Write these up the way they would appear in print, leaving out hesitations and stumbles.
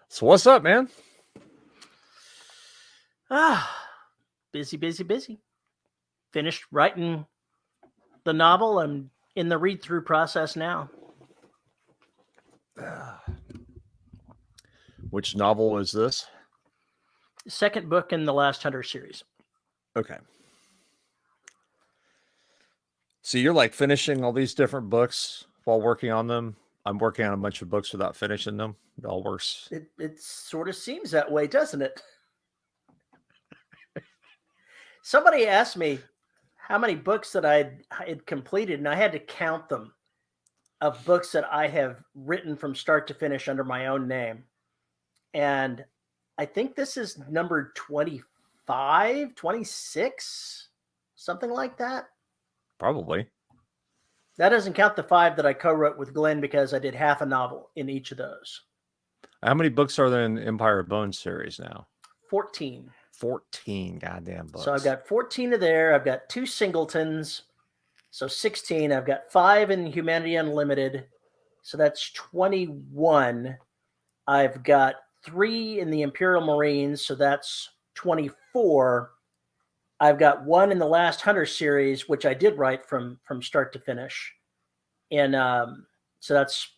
So what's up, man? Busy. Finished writing the novel. I'm in the read-through process now. Which novel is this? Second book in the Last Hunter series. Okay. So you're like finishing all these different books while working on them. I'm working on a bunch of books without finishing them. It all works. It sort of seems that way, doesn't it? Somebody asked me how many books that I had completed, and I had to count them, of books that I have written from start to finish under my own name. And I think this is number 25, 26, something like that. Probably. That doesn't count the 5 that I co-wrote with Glenn because I did half a novel in each of those. How many books are there in the Empire of Bones series now? 14. 14 goddamn books. So I've got 14 of there. I've got 2 singletons. So 16. I've got 5 in Humanity Unlimited. So that's 21. I've got 3 in the Imperial Marines. So that's 24. I've got 1 in the Last Hunter series, which I did write from start to finish. And so that's,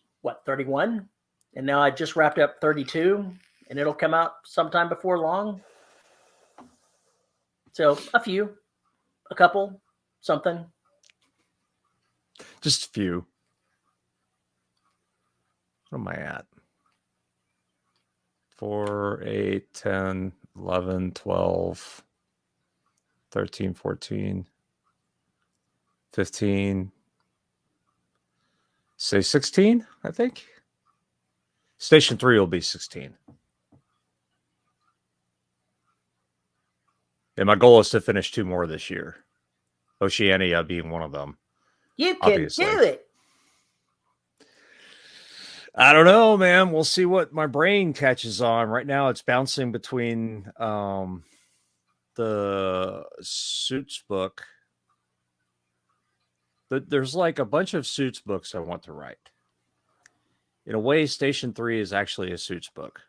31? And now I just wrapped up 32, and it'll come out sometime before long. So a couple, something. Just a few. What am I at? 4, 8, 10, 11, 12, 13, 14, 15, say 16, I think. Station 3 will be 16. And my goal is to finish 2 more this year. Oceania being one of them. You can obviously do it. I don't know, man. We'll see what my brain catches on. Right now, it's bouncing between the Suits book. There's like a bunch of Suits books I want to write. In a way, Station 3 is actually a Suits book.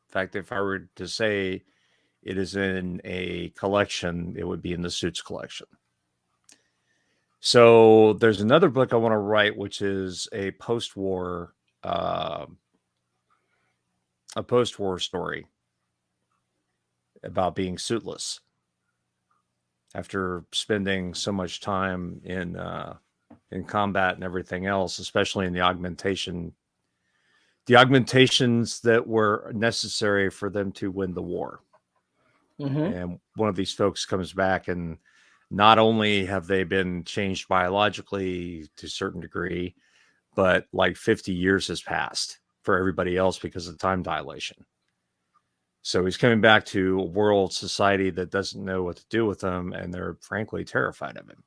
In fact, if I were to say it is in a collection, it would be in the Suits collection. So there's another book I want to write, which is a post-war story about being suitless after spending so much time in combat and everything else, especially in the augmentations that were necessary for them to win the war. Mm-hmm. And one of these folks comes back, and not only have they been changed biologically to a certain degree, but like 50 years has passed for everybody else because of time dilation. So he's coming back to a world society that doesn't know what to do with him, and they're frankly terrified of him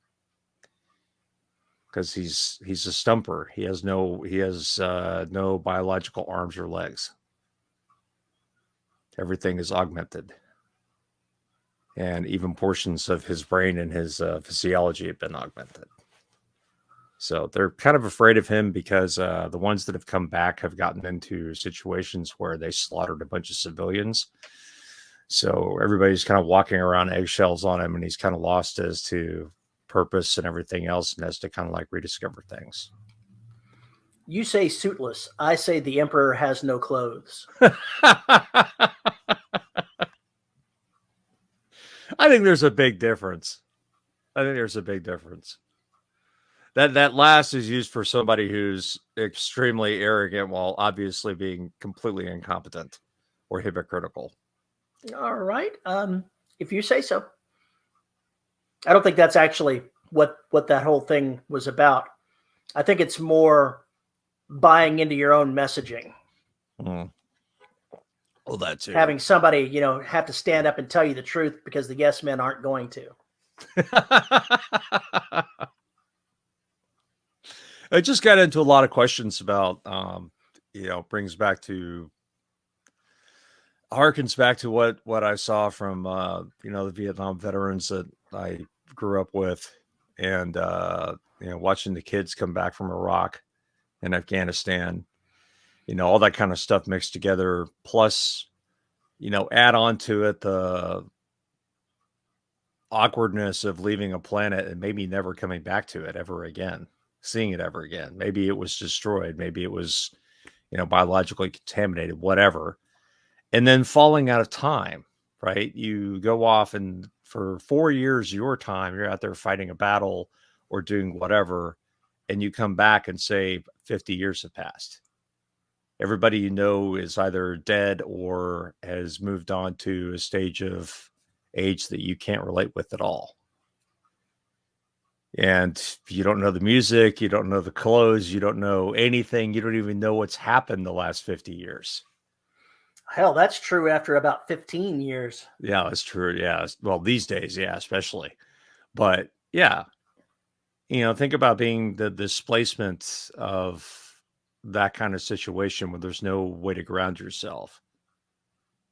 because he's a stumper. He has no biological arms or legs. Everything is augmented, and even portions of his brain and his physiology have been augmented. So they're kind of afraid of him because the ones that have come back have gotten into situations where they slaughtered a bunch of civilians. So everybody's kind of walking around eggshells on him, and he's kind of lost as to purpose and everything else, and has to kind of like rediscover things. You say suitless. I say the Emperor has no clothes. I think there's a big difference. That last is used for somebody who's extremely arrogant while obviously being completely incompetent or hypocritical. All right. If you say so. I don't think that's actually what that whole thing was about. I think it's more buying into your own messaging. Mm. Well, that's it. Having somebody, have to stand up and tell you the truth because the yes men aren't going to. I just got into a lot of questions about, harkens back to what I saw from, the Vietnam veterans that I grew up with, and, watching the kids come back from Iraq and Afghanistan, all that kind of stuff mixed together. Plus, add on to it the awkwardness of leaving a planet and maybe never coming back to it ever again, seeing it ever again. Maybe it was destroyed. Maybe it was, biologically contaminated, whatever. And then falling out of time, right? You go off and for 4 years, your time, you're out there fighting a battle or doing whatever. And you come back and say 50 years have passed. Everybody you know is either dead or has moved on to a stage of age that you can't relate with at all. And you don't know the music, you don't know the clothes, you don't know anything, you don't even know what's happened the last 50 years. Hell, that's true after about 15 years. Yeah, that's true. Yeah. Well, these days, yeah, especially. But yeah, think about being the displacement of that kind of situation where there's no way to ground yourself.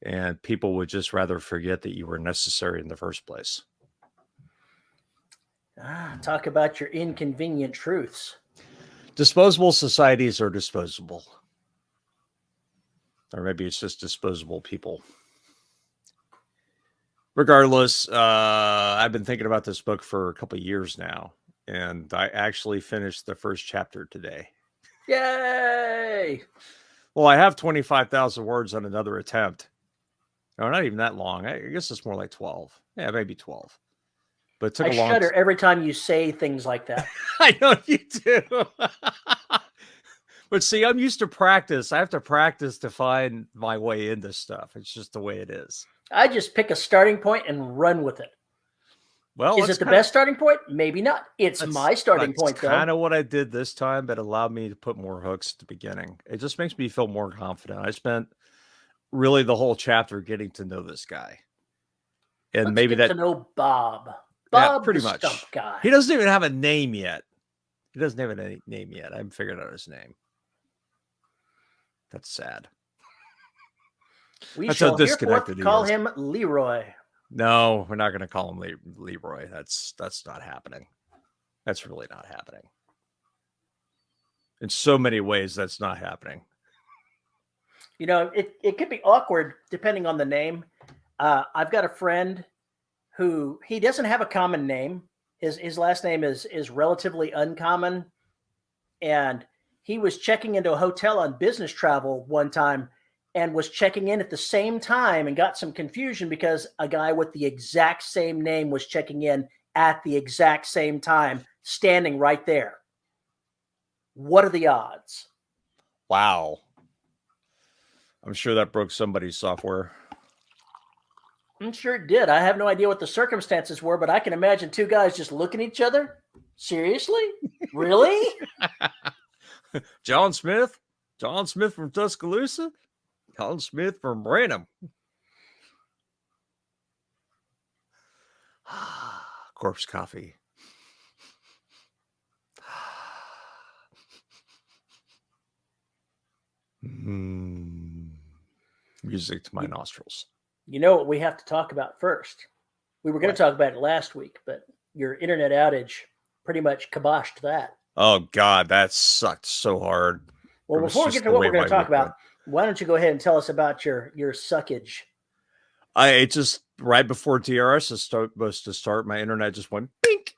And people would just rather forget that you were necessary in the first place. Talk about your inconvenient truths. Disposable societies are disposable. Or maybe it's just disposable people. Regardless, I've been thinking about this book for a couple of years now. And I actually finished the first chapter today. Yay! Well, I have 25,000 words on another attempt. No, not even that long. I guess it's more like 12. Yeah, maybe 12. But it took a long time. I shudder every time you say things like that. I know you do. But see, I'm used to practice. I have to practice to find my way into stuff. It's just the way it is. I just pick a starting point and run with it. Well, is it the best starting point? Maybe not. It's my starting point, though. That's kind of what I did this time, but allowed me to put more hooks at the beginning. It just makes me feel more confident. I spent really the whole chapter getting to know this guy. And Let's maybe get to know Bob. Bob, pretty the much. stump guy. He doesn't even have a name yet. He doesn't have a name yet. I haven't figured out his name. That's sad. We shall herefore call him Leroy. No, we're not going to call him Leroy. That's not happening. That's really not happening. In so many ways, that's not happening. It could be awkward depending on the name. I've got a friend who he doesn't have a common name. His last name is relatively uncommon, and he was checking into a hotel on business travel one time and was checking in at the same time and got some confusion because a guy with the exact same name was checking in at the exact same time, standing right there. What are the odds? Wow. I'm sure that broke somebody's software. I'm sure it did. I have no idea what the circumstances were, but I can imagine two guys just looking at each other. Seriously? Really? John Smith? John Smith from Tuscaloosa? John Smith from Branham. Corpse coffee. Music to my nostrils. You know what we have to talk about first? We were going to talk about it last week, but your internet outage pretty much kiboshed that. Oh, God, that sucked so hard. Well, before we get to what we're going to talk about, why don't you go ahead and tell us about your suckage? It just, right before DRS is supposed to start, my internet just went bink.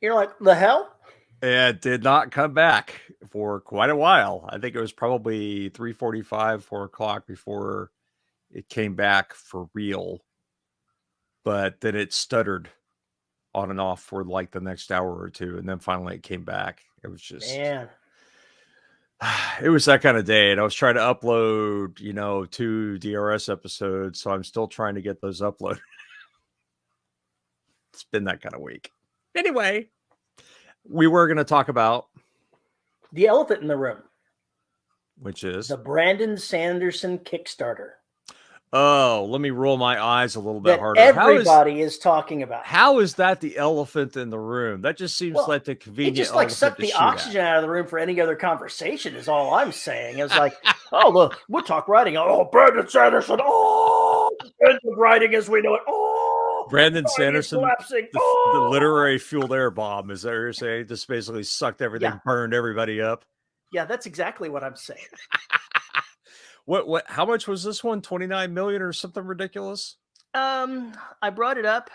You're like, the hell? It did not come back for quite a while. I think it was probably 3:45, 4 o'clock before it came back for real. But then it stuttered on and off for like the next hour or two. And then finally it came back. It was just, man, it was that kind of day. And I was trying to upload, 2 DRS episodes. So I'm still trying to get those uploaded. It's been that kind of week. Anyway, we were going to talk about the elephant in the room, which is the Brandon Sanderson Kickstarter. Oh, let me roll my eyes a little bit harder. Everybody is talking about. How is that the elephant in the room? That just seems like the convenient. It just like sucked the oxygen out of the room for any other conversation. Is all I'm saying. It's like, oh look, we'll talk writing. Oh, Brandon Sanderson. Oh, writing as we know it. Oh, Brandon Sanderson, the literary fueled air bomb. Is that what you're saying? Just basically sucked everything, burned everybody up. Yeah, that's exactly what I'm saying. What how much was this one? 29 million or something ridiculous? I brought it up,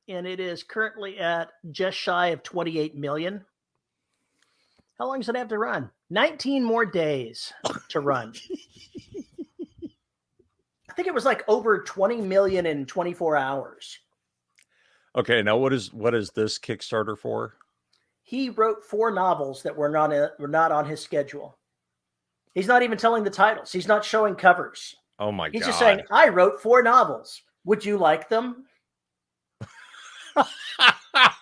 and it is currently at just shy of 28 million. How long does it have to run? 19 more days to run. I think it was like over 20 million in 24 hours. Okay, now what is this Kickstarter for? He wrote 4 novels that were not on his schedule. He's not even telling the titles. He's not showing covers. Oh my He's god. just saying, "I wrote 4 novels. Would you like them?"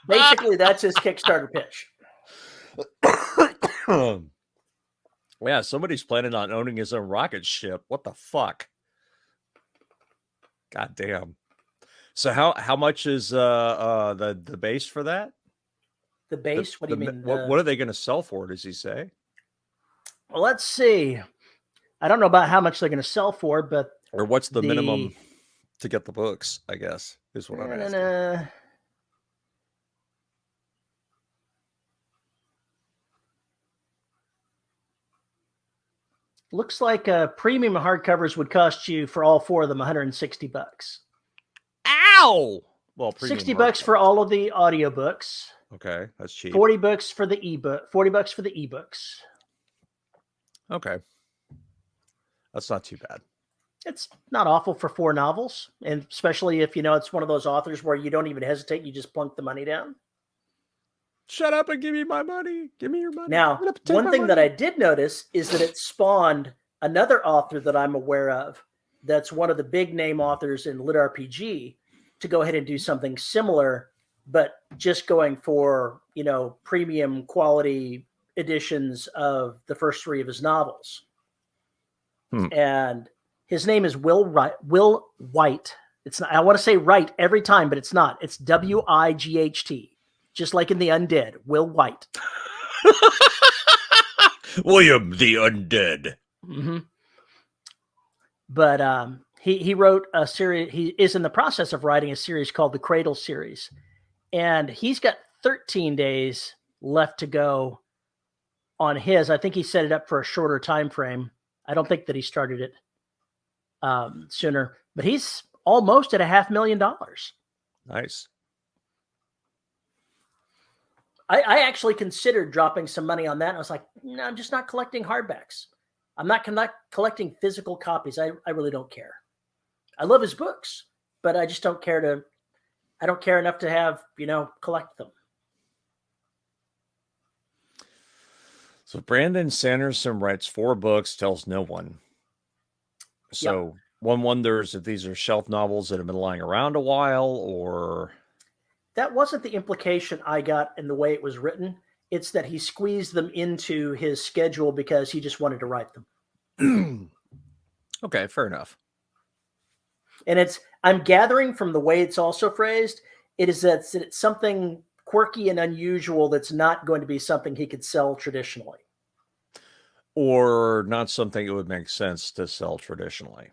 Basically, that's his Kickstarter pitch. Yeah, somebody's planning on owning his own rocket ship. What the fuck? God damn. So how much is the base for that? The base? What do you mean? What are they going to sell for? Does he say? Well, let's see. I don't know about how much they're going to sell for, but Or what's the minimum to get the books? I guess is what I'm asking. Looks like premium hardcovers would cost you for all 4 of them $160. Ow! Well, $60 for all of the audiobooks. Okay, that's cheap. $40 for the ebook. $40 for the ebooks. Okay, that's not too bad. It's not awful for 4 novels, and especially if you know it's one of those authors where you don't even hesitate; you just plunk the money down. Shut up and give me my money. Give me your money. Now, one thing that I did notice is that it spawned another author that I'm aware of that's one of the big name authors in Lit RPG to go ahead and do something similar, but just going for, you know, premium quality editions of the first 3 of his novels. And his name is Will White. It's not, I want to say right every time, but it's not. It's Wight. Just like in The Undead, Will White. William the Undead. Mm-hmm. But he wrote a series. He is in the process of writing a series called the Cradle series, and he's got 13 days left to go on his. I think he set it up for a shorter time frame. I don't think that he started it sooner, but he's almost at $500,000. Nice. I actually considered dropping some money on that. And I was like, no, I'm just not collecting hardbacks. I'm not collecting physical copies. I really don't care. I love his books, but I just don't care I don't care enough to have, you know, collect them. So Brandon Sanderson writes 4 books, tells no one. So one wonders if these are shelf novels that have been lying around a while, or... That wasn't the implication I got in the way it was written. It's that he squeezed them into his schedule because he just wanted to write them. Okay, fair enough. And I'm gathering from the way it's also phrased, it's something quirky and unusual that's not going to be something he could sell traditionally. Or not something it would make sense to sell traditionally.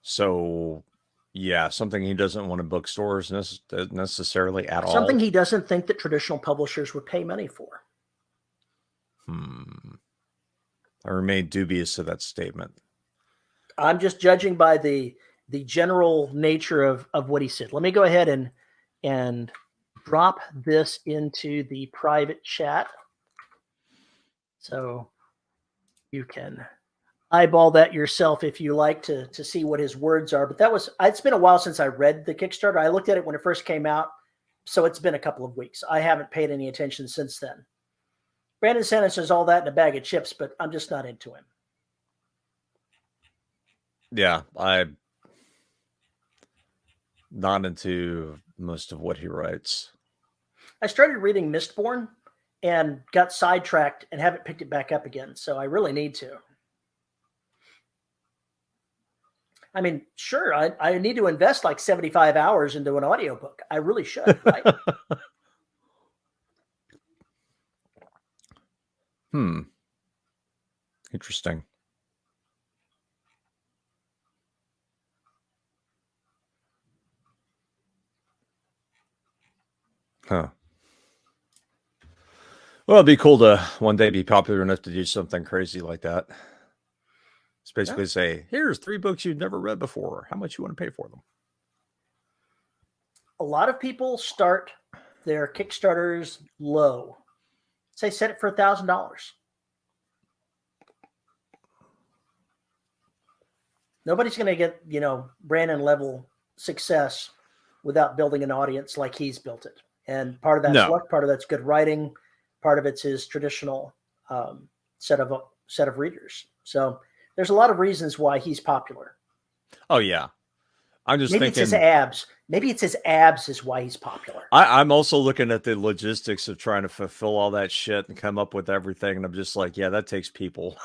So... yeah, something he doesn't want in bookstores necessarily at all. Something he doesn't think that traditional publishers would pay money for. I remain dubious of that statement. I'm just judging by the general nature of what he said. Let me go ahead and drop this into the private chat so you can eyeball that yourself if you like to see what his words are. But it's been a while since I read the Kickstarter. I looked at it when it first came out, so it's been a couple of weeks. I haven't paid any attention since then. Brandon Sanders says all that in a bag of chips, but I'm just not into him. Yeah, I'm not into most of what he writes. I started reading Mistborn and got sidetracked and haven't picked it back up again, so I really need to. I mean, sure, I need to invest like 75 hours into an audiobook. I really should, right? Interesting. Huh. Well, it'd be cool to one day be popular enough to do something crazy like that. It's basically say, here's 3 books you've never read before. How much you want to pay for them? A lot of people start their Kickstarters low. Say set it for $1,000. Nobody's going to get, Brandon level success without building an audience like he's built it. And part of that's luck, part of that's good writing, part of it's his traditional set of readers. So there's a lot of reasons why he's popular. Oh yeah, I'm just maybe thinking it's his abs. Maybe it's his abs is why he's popular. I'm also looking at the logistics of trying to fulfill all that shit and come up with everything, and I'm just like, yeah, that takes people.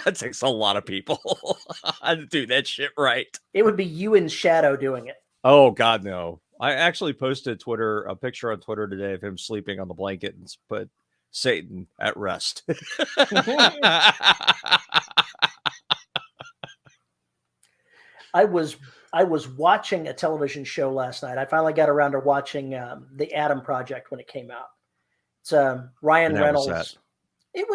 That takes a lot of people to do that shit right. It would be you in shadow doing it. Oh God, no. I actually posted a picture on Twitter today of him sleeping on the blanket and put Satan at rest. I was watching a television show last night. I finally got around to watching the Adam Project when it came out. It's Ryan Reynolds. It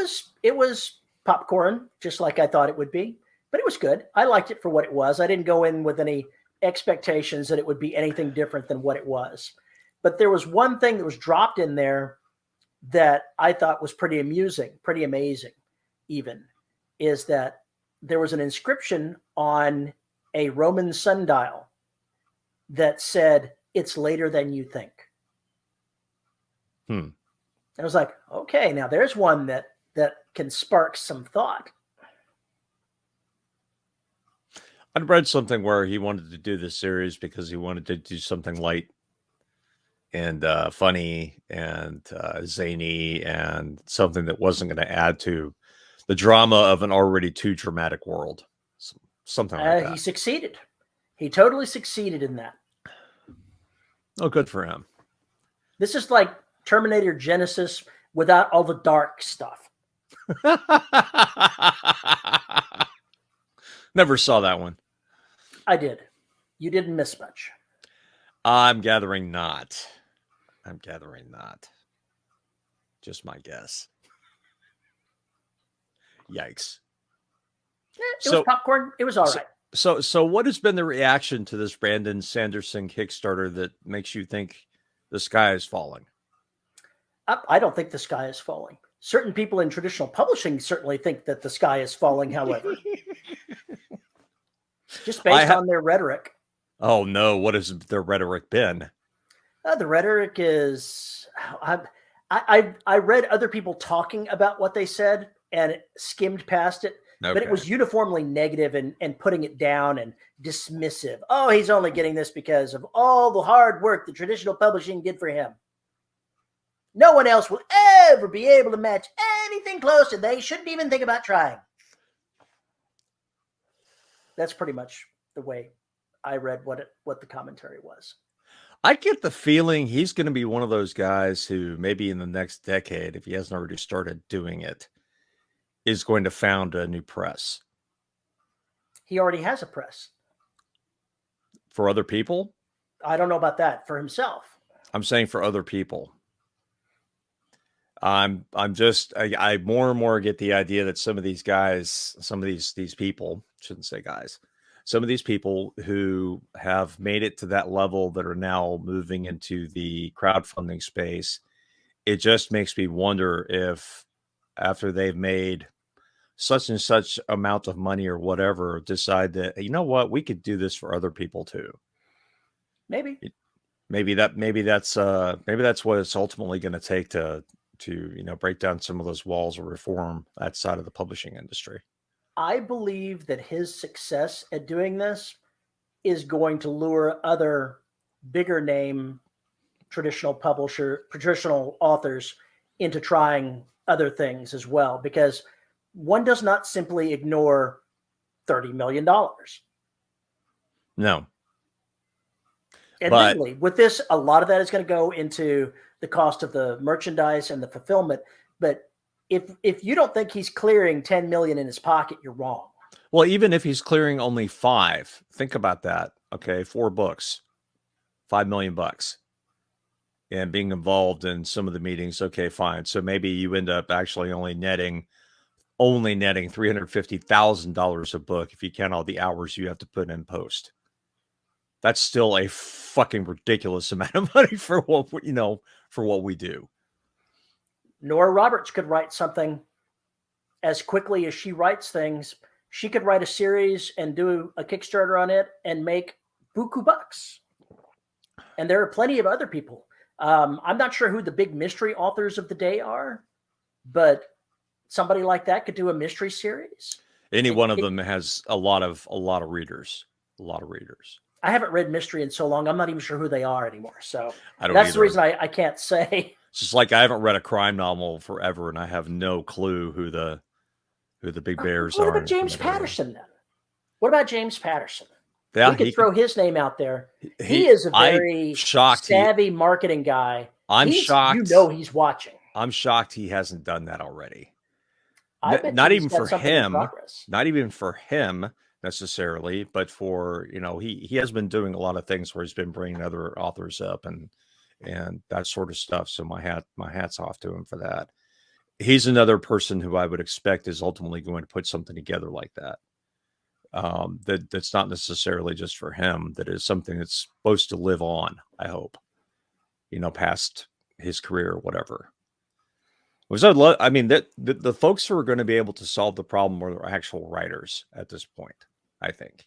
was popcorn, just like I thought it would be, but it was good. I liked it for what it was. I didn't go in with any expectations that it would be anything different than what it was. But there was one thing that was dropped in there that I thought was pretty amusing, pretty amazing, even, is that there was an inscription on a Roman sundial that said, "It's later than you think." And I was like, okay, now there's one that can spark some thought. I'd read something where he wanted to do this series because he wanted to do something light and funny and zany and something that wasn't going to add to the drama of an already too dramatic world. Something like that. He succeeded. He totally succeeded in that. Oh, good for him. This is like Terminator Genesis without all the dark stuff. Never saw that one. I did. You didn't miss much. I'm gathering not. Just my guess. Yikes. It was popcorn. It was all right. So what has been the reaction to this Brandon Sanderson Kickstarter that makes you think the sky is falling? I don't think the sky is falling. Certain people in traditional publishing certainly think that the sky is falling, however. Just based on their rhetoric. Oh, no. What has their rhetoric been? The rhetoric is... I read other people talking about what they said and skimmed past it. Okay. But it was uniformly negative and putting it down and dismissive. Oh, he's only getting this because of all the hard work the traditional publishing did for him. No one else will ever be able to match anything close, and they shouldn't even think about trying. That's pretty much the way I read what the commentary was. I get the feeling he's going to be one of those guys who maybe in the next decade, if he hasn't already started doing it, is going to found a new press. He already has a press. For other people? I don't know about that. For himself. I'm saying for other people. I more and more get the idea that some of these guys, some of these people, shouldn't say guys, some of these people who have made it to that level that are now moving into the crowdfunding space, it just makes me wonder if after they've made such and such amount of money or whatever, decide that, you know what, we could do this for other people too. Maybe that's what it's ultimately going to take to break down some of those walls or reform that side of the publishing industry. I believe that his success at doing this is going to lure other bigger name traditional authors into trying other things as well, because one does not simply ignore $30 million. No. Admittedly, with this, a lot of that is going to go into the cost of the merchandise and the fulfillment. But if you don't think he's clearing 10 million in his pocket, you're wrong. Well, even if he's clearing only 5, think about that. Okay, 4 books, $5 million. and being involved in some of the meetings, okay, fine. So maybe you end up actually only netting $350,000 a book if you count all the hours you have to put in post. That's still a fucking ridiculous amount of money for what we do. Nora Roberts could write something as quickly as she writes things. She could write a series and do a Kickstarter on it and make buku bucks. And there are plenty of other people. I'm not sure who the big mystery authors of the day are, but somebody like that could do a mystery series. Any one of them has a lot of readers. A lot of readers. I haven't read mystery in so long, I'm not even sure who they are anymore. So that's either. the reason I can't say. It's just like I haven't read a crime novel forever, and I have no clue who the big bears are. What about James Patterson then? What about James Patterson? Yeah, we could throw his name out there. He is a very savvy marketing guy. I'm shocked. You know he's watching. I'm shocked he hasn't done that already. Not even for him. Not even for him necessarily, but for, he has been doing a lot of things where he's been bringing other authors up and that sort of stuff. So my hat's off to him for that. He's another person who I would expect is ultimately going to put something together like that. That's not necessarily just for him. That is something that's supposed to live on, I hope, past his career or whatever. The folks who are going to be able to solve the problem are the actual writers at this point, I think,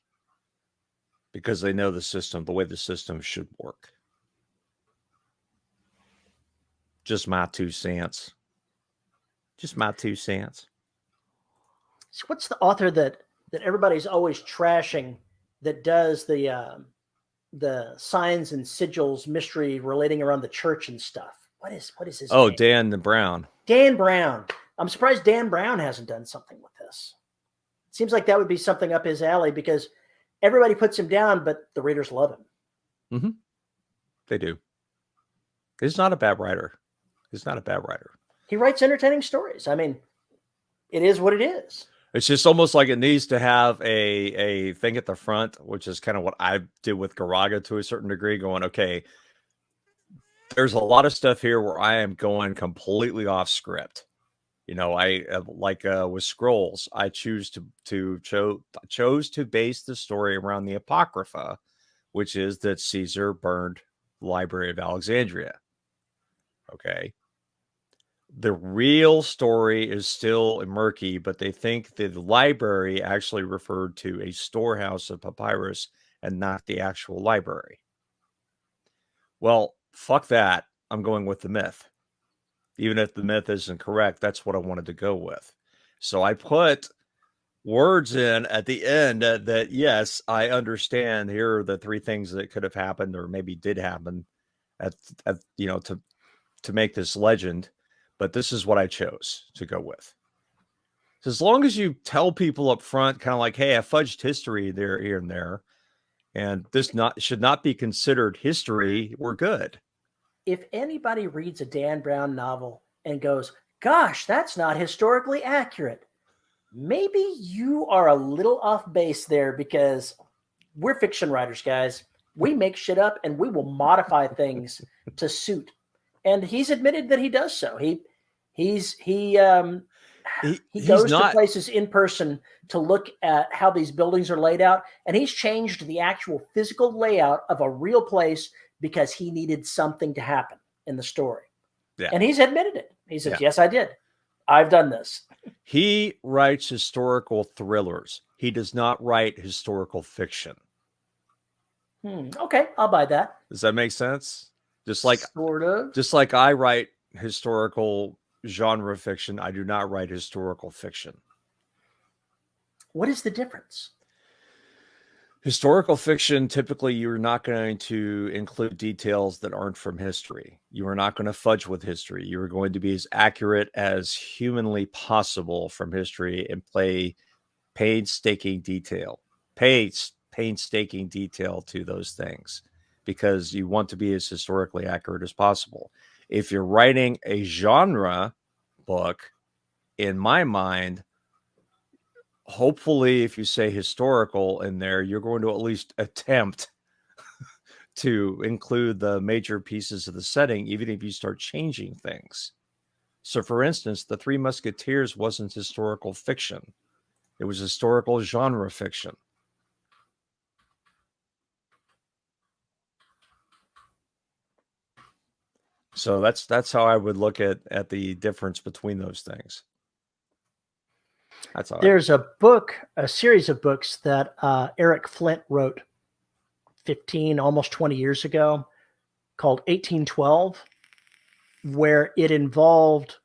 because they know the system, the way the system should work. Just my 2 cents. Just my 2 cents. So what's the author that everybody's always trashing that does the signs and sigils mystery relating around the church and stuff? What is his name? Oh, Dan Brown. Dan Brown. I'm surprised Dan Brown hasn't done something with this. It seems like that would be something up his alley because everybody puts him down, but the readers love him. Mm-hmm. They do. He's not a bad writer. He writes entertaining stories. I mean, it is what it is. It's just almost like it needs to have a thing at the front, which is kind of what I did with Garaga to a certain degree, going, okay, there's a lot of stuff here where I am going completely off script. I with Scrolls, I chose to base the story around the Apocrypha, which is that Caesar burned the Library of Alexandria. Okay. The real story is still murky, but they think that the library actually referred to a storehouse of papyrus and not the actual library. Well, fuck that. I'm going with the myth. Even if the myth isn't correct, that's what I wanted to go with. So I put words in at the end that yes, I understand. Here are the 3 things that could have happened or maybe did happen to make this legend. But this is what I chose to go with. So as long as you tell people up front, kind of like, hey, I fudged history there, here, and there, and this should not be considered history, we're good. If anybody reads a Dan Brown novel and goes, gosh, that's not historically accurate, maybe you are a little off base there because we're fiction writers, guys. We make shit up and we will modify things to suit. And he's admitted that he does so. He goes to places in person to look at how these buildings are laid out, and he's changed the actual physical layout of a real place because he needed something to happen in the story. Yeah. And he's admitted it. He says, yes, I did. I've done this. He writes historical thrillers. He does not write historical fiction. Okay, I'll buy that. Does that make sense? Just like I write historical genre fiction, I do not write historical fiction. What is the difference? Historical fiction, typically you're not going to include details that aren't from history. You are not going to fudge with history. You are going to be as accurate as humanly possible from history and play painstaking detail to those things, because you want to be as historically accurate as possible. If you're writing a genre book, in my mind, hopefully if you say historical in there, you're going to at least attempt to include the major pieces of the setting, even if you start changing things. So, for instance, The Three Musketeers wasn't historical fiction. It was historical genre fiction. So that's how I would look at the difference between those things. That's how There's a series of books that Eric Flint wrote 15, almost 20 years ago called 1812, where it involved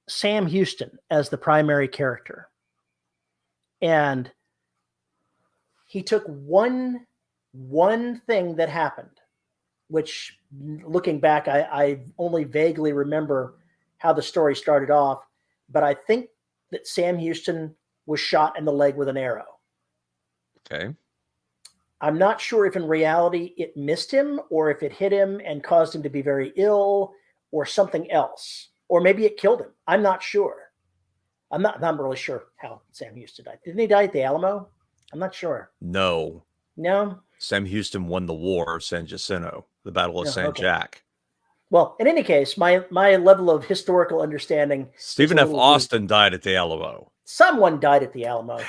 Sam Houston as the primary character. And he took one thing that happened, which looking back, I only vaguely remember how the story started off, but I think that Sam Houston was shot in the leg with an arrow. Okay. I'm not sure if in reality it missed him or if it hit him and caused him to be very ill or something else, or maybe it killed him. I'm not sure. I'm not really sure how Sam Houston died. Didn't he die at the Alamo? I'm not sure. No. No? Sam Houston won the War of San Jacinto, the Battle of No, San okay. Jack. Well, in any case, my level of historical understanding. Stephen F. Austin died at the Alamo. Someone died at the Alamo.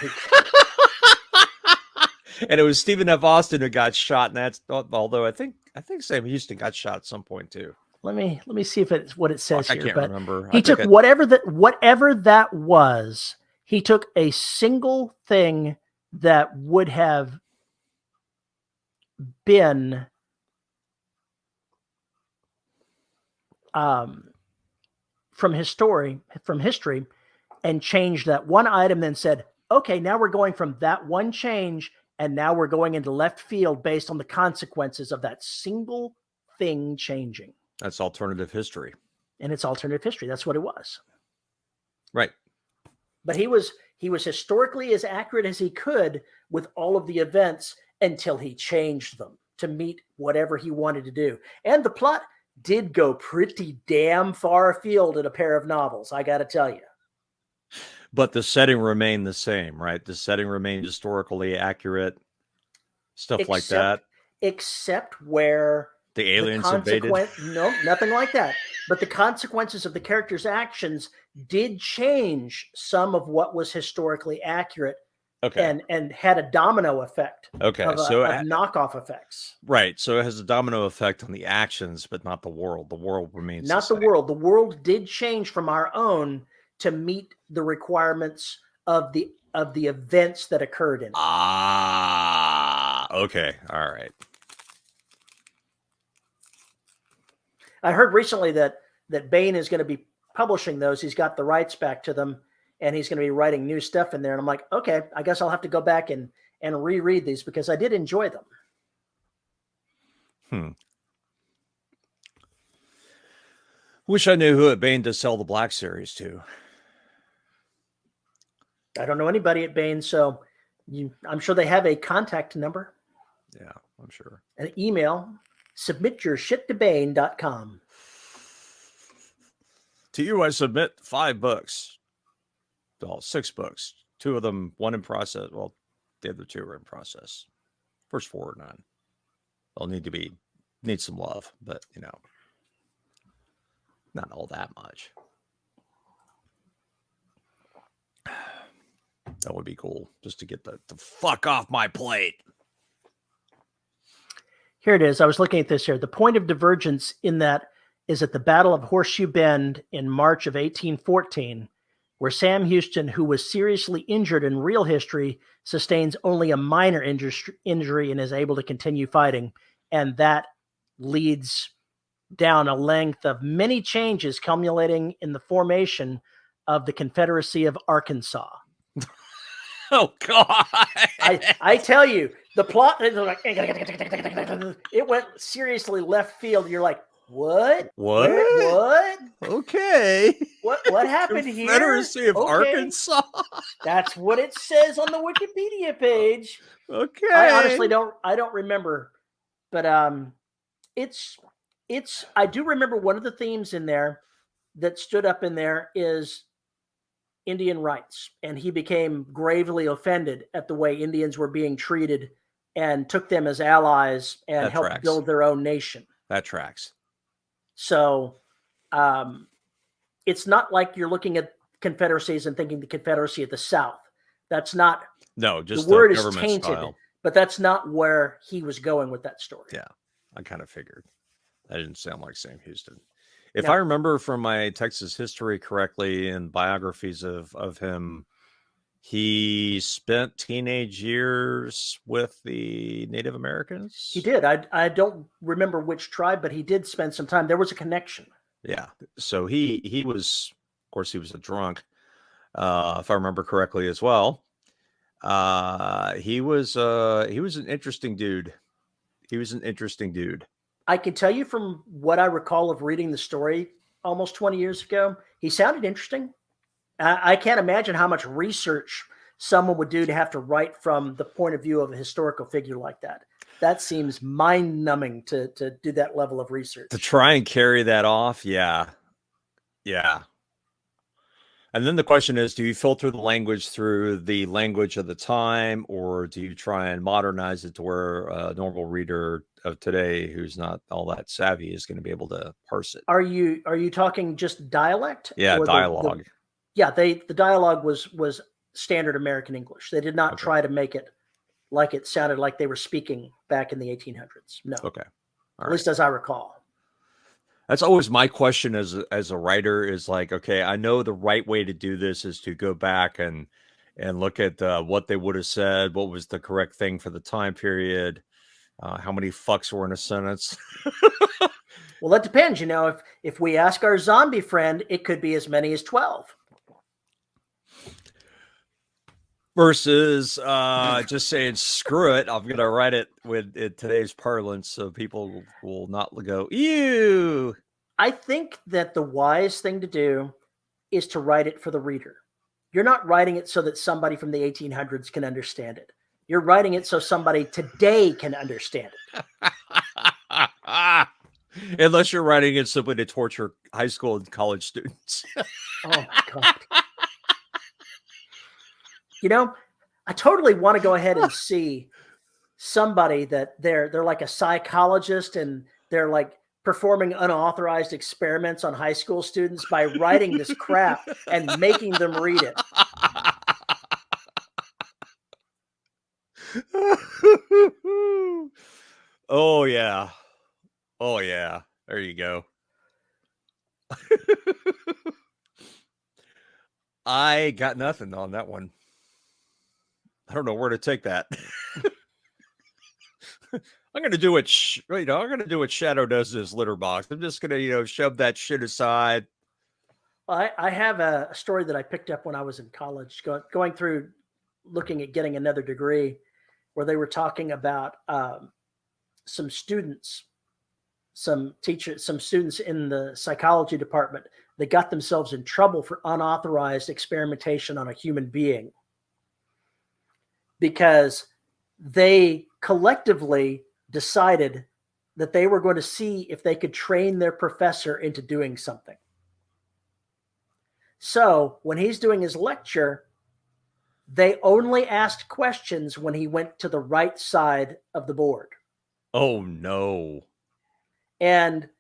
And it was Stephen F. Austin who got shot, and that's although I think Sam Houston got shot at some point too. Let me see if it's what it says here. I can't remember. He took whatever that was. He took a single thing that would have been from history, and changed that one item, then said, okay, now we're going from that one change, and now we're going into left field based on the consequences of that single thing changing. That's alternative history. And it's alternative history. That's what it was. Right. But he was historically as accurate as he could with all of the events until he changed them to meet whatever he wanted to do. And the plot did go pretty damn far afield in a pair of novels, I got to tell you. But the setting remained the same, right? The setting remained historically accurate, stuff like that. Except where the aliens invaded. No, nothing like that. But the consequences of the characters' actions did change some of what was historically accurate. Okay. And had a domino effect. Okay. Of knockoff effects. Right. So it has a domino effect on the actions, but not the world. The world remains not the world. The world did change from our own to meet the requirements of the events that occurred in it. Okay. All right. I heard recently that Bain is going to be publishing those. He's got the rights back to them, and he's going to be writing new stuff in there. And I'm like, okay, I guess I'll have to go back and reread these because I did enjoy them. Wish I knew who at Bain to sell the Black Series to. I don't know anybody at Bain, so I'm sure they have a contact number. Yeah, I'm sure. An email, submityourshittobain.com. To you, I submit 5 books. Well, 6 books. 2 of them, 1 in process. Well, the other 2 are in process. First 4 are none. They'll need some love, but not all that much. That would be cool, just to get the fuck off my plate. Here it is. I was looking at this here. The point of divergence in that is at the Battle of Horseshoe Bend in March of 1814, where Sam Houston, who was seriously injured in real history, sustains only a minor injury and is able to continue fighting. And that leads down a length of many changes culminating in the formation of the Confederacy of Arkansas. Oh, God. I tell you, the plot, it went seriously left field. You're like, what? What? Okay. What happened here? Confederacy of Arkansas. That's what it says on the Wikipedia page. Okay. I honestly don't remember, but I do remember one of the themes in there that stood up in there is Indian rights, and he became gravely offended at the way Indians were being treated and took them as allies and That helped tracks. build their own nation. That tracks. So it's not like you're looking at confederacies and thinking the Confederacy of the South. That's not. No, just the word is government tainted, style. but that's not where he was going with that story. Yeah, I kind of figured. That didn't sound like Sam Houston. If No. I remember from my Texas history correctly and biographies of him, he spent teenage years with the Native Americans. He did. I don't remember which tribe, but he did spend some time. There was a connection. Yeah. So he was, of course, he was a drunk, if I remember correctly as well. He was an interesting dude. He was an interesting dude. I can tell you from what I recall of reading the story almost 20 years ago, he sounded interesting. I can't imagine how much research someone would do to have to write from the point of view of a historical figure like that. That seems mind-numbing to do that level of research. To try and carry that off, yeah. Yeah. And then the question is, do you filter the language through the language of the time, or do you try and modernize it to where a normal reader of today who's not all that savvy is going to be able to parse it? Are you talking just dialect? Yeah, or dialogue. The dialogue was standard American English. They did not try to make it like it sounded like they were speaking back in the 1800s. No. Okay. At least as I recall. That's always my question as a writer is like, okay, I know the right way to do this is to go back and look at what they would have said, what was the correct thing for the time period, how many fucks were in a sentence. Well, that depends. If we ask our zombie friend, it could be as many as 12. Versus just saying, screw it, I'm going to write it with today's parlance so people will not go, ew. I think that the wise thing to do is to write it for the reader. You're not writing it so that somebody from the 1800s can understand it. You're writing it so somebody today can understand it. Unless you're writing it simply to torture high school and college students. Oh, my God. I totally want to go ahead and see somebody that they're like a psychologist and they're like performing unauthorized experiments on high school students by writing this crap and making them read it. Oh, yeah. Oh, yeah. There you go. I got nothing on that one. I don't know where to take that. I'm going to do what, I'm going to do what Shadow does to his litter box. I'm just going to, shove that shit aside. I have a story that I picked up when I was in college, going through looking at getting another degree, where they were talking about some students, some students in the psychology department that got themselves in trouble for unauthorized experimentation on a human being because they collectively decided that they were going to see if they could train their professor into doing something. So when he's doing his lecture, they only asked questions when he went to the right side of the board. Oh, no. And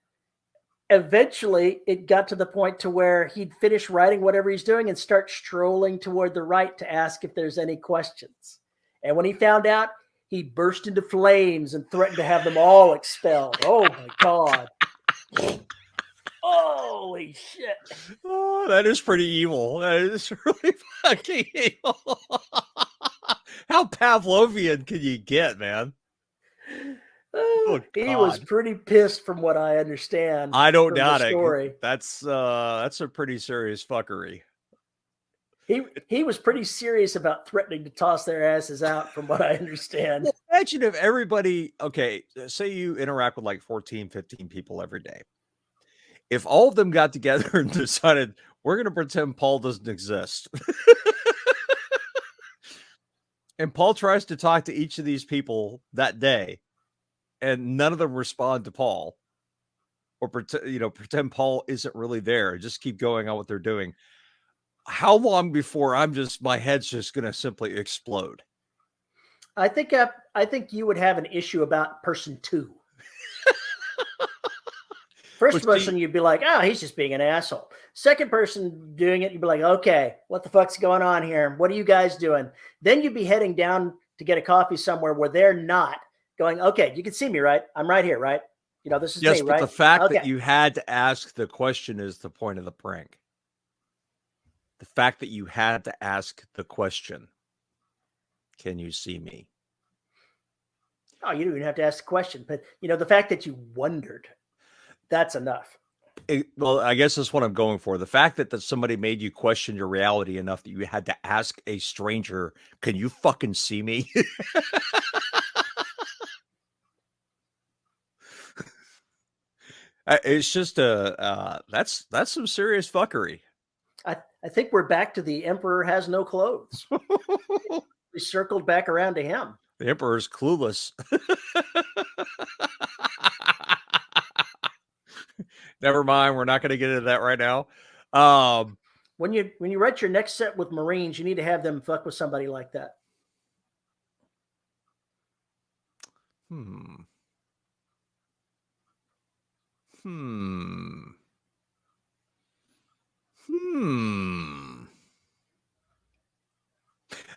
eventually it got to the point to where he'd finish writing whatever he's doing and start strolling toward the right to ask if there's any questions. And when he found out, he burst into flames and threatened to have them all expelled. Oh, my God. Holy shit. Oh, that is pretty evil. That is really fucking evil. How Pavlovian can you get, man? He was pretty pissed from what I understand. I don't doubt it. That's a pretty serious fuckery. He was pretty serious about threatening to toss their asses out from what I understand. Well, imagine if everybody, okay, say you interact with like 14, 15 people every day. If all of them got together and decided, we're going to pretend Paul doesn't exist. And Paul tries to talk to each of these people that day, and none of them respond to Paul, or pretend Paul isn't really there. Just keep going on what they're doing. How long before my head's just going to simply explode? I think you would have an issue about person 2. First person, you'd be like, oh, he's just being an asshole. Second person doing it, you'd be like, okay, what the fuck's going on here? What are you guys doing? Then you'd be heading down to get a coffee somewhere where they're not going, okay, you can see me, right? I'm right here, right? You know, this is me, but right? The fact that you had to ask the question is the point of the prank. The fact that you had to ask the question, can you see me? Oh, you don't even have to ask the question. But, you know, the fact that you wondered, that's enough. Well, I guess that's what I'm going for. The fact that somebody made you question your reality enough that you had to ask a stranger, can you fucking see me? It's just that's some serious fuckery. I think we're back to the emperor has no clothes. We circled back around to him. The emperor's clueless. Never mind. We're not going to get into that right now. When you write your next set with Marines, you need to have them fuck with somebody like that.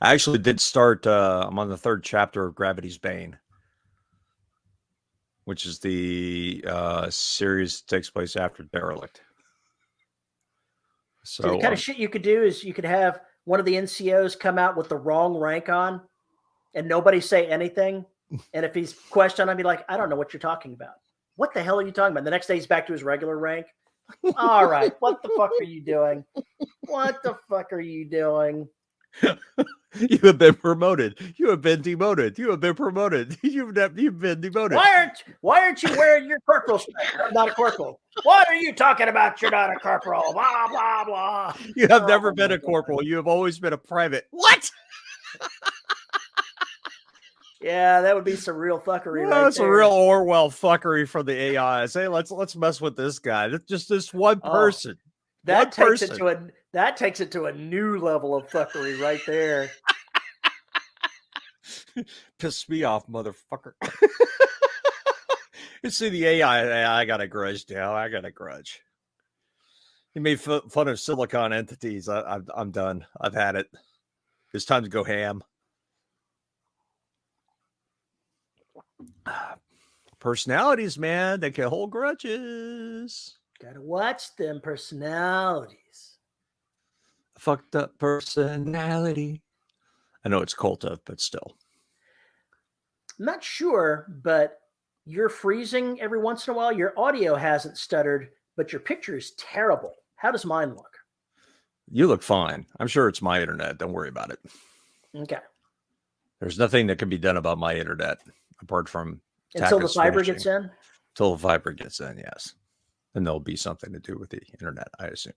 I actually did start. I'm on the 3rd chapter of Gravity's Bane, which is the series that takes place after Derelict. So the kind of shit you could do is you could have one of the NCOs come out with the wrong rank on and nobody say anything. And if he's questioned, I'd be like, I don't know what you're talking about. What the hell are you talking about? The next day he's back to his regular rank. All right. What the fuck are you doing? What the fuck are you doing? You have been promoted. You have been demoted. You have been promoted. You've been demoted. Why aren't you wearing your corporal stripe? I'm not a corporal. What are you talking about? You're not a corporal. Blah, blah, blah. You have never been a corporal. You have always been a private. What? Yeah, that would be some real fuckery. That's a real Orwell fuckery from the AIs. Hey, let's mess with this guy. That's just this one person. That takes it to a new level of fuckery right there. Piss me off, motherfucker. You see the AI, I got a grudge now. I got a grudge. He made fun of silicon entities. I'm done. I've had it. It's time to go ham. Personalities, man, they can hold grudges. Gotta watch them personalities. Fucked up personality. I know it's cult of, but still. I'm not sure, but you're freezing every once in a while. Your audio hasn't stuttered, but your picture is terrible. How does mine look? You look fine. I'm sure it's my internet. Don't worry about it. Okay. There's nothing that can be done about my internet apart from until the fiber gets in? Until the fiber gets in, yes. And there'll be something to do with the internet, I assume.